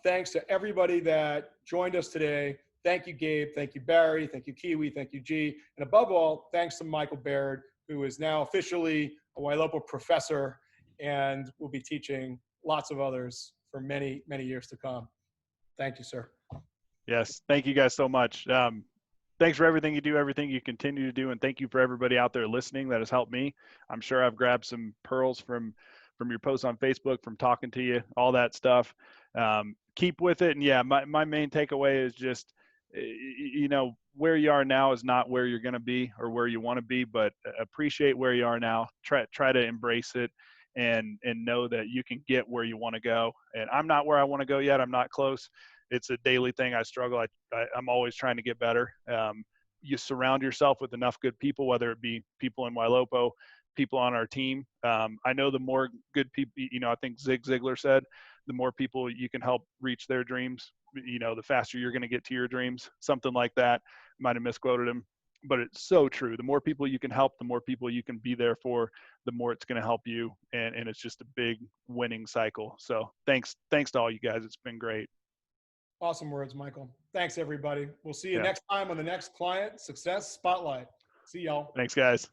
[SPEAKER 1] Thanks to everybody that joined us today. Thank you, Gabe. Thank you, Barry. Thank you, Kiwi. Thank you, G. And above all, thanks to Michael Baird, who is now officially a Ylopo professor and will be teaching lots of others for many, many years to come. Thank you, sir.
[SPEAKER 2] Yes. Thank you guys so much. Thanks for everything you do, everything you continue to do. And thank you for everybody out there listening that has helped me. I'm sure I've grabbed some pearls from your posts on Facebook, from talking to you, all that stuff. Keep with it. And yeah, my main takeaway is just, where you are now is not where you're going to be or where you want to be, but appreciate where you are now. Try to embrace it and know that you can get where you want to go. And I'm not where I want to go yet. I'm not close. It's a daily thing. I struggle. I'm always trying to get better. You surround yourself with enough good people, whether it be people in Ylopo, people on our team. I know the more good people, I think Zig Ziglar said, the more people you can help reach their dreams, the faster you're going to get to your dreams, something like that. Might have misquoted him, but it's so true. The more people you can help, the more people you can be there for, the more it's going to help you. And it's just a big winning cycle. So thanks to all you guys. It's been great.
[SPEAKER 1] Awesome words, Michael. Thanks, everybody. We'll see you next time on the next Client Success Spotlight. See y'all.
[SPEAKER 2] Thanks, guys.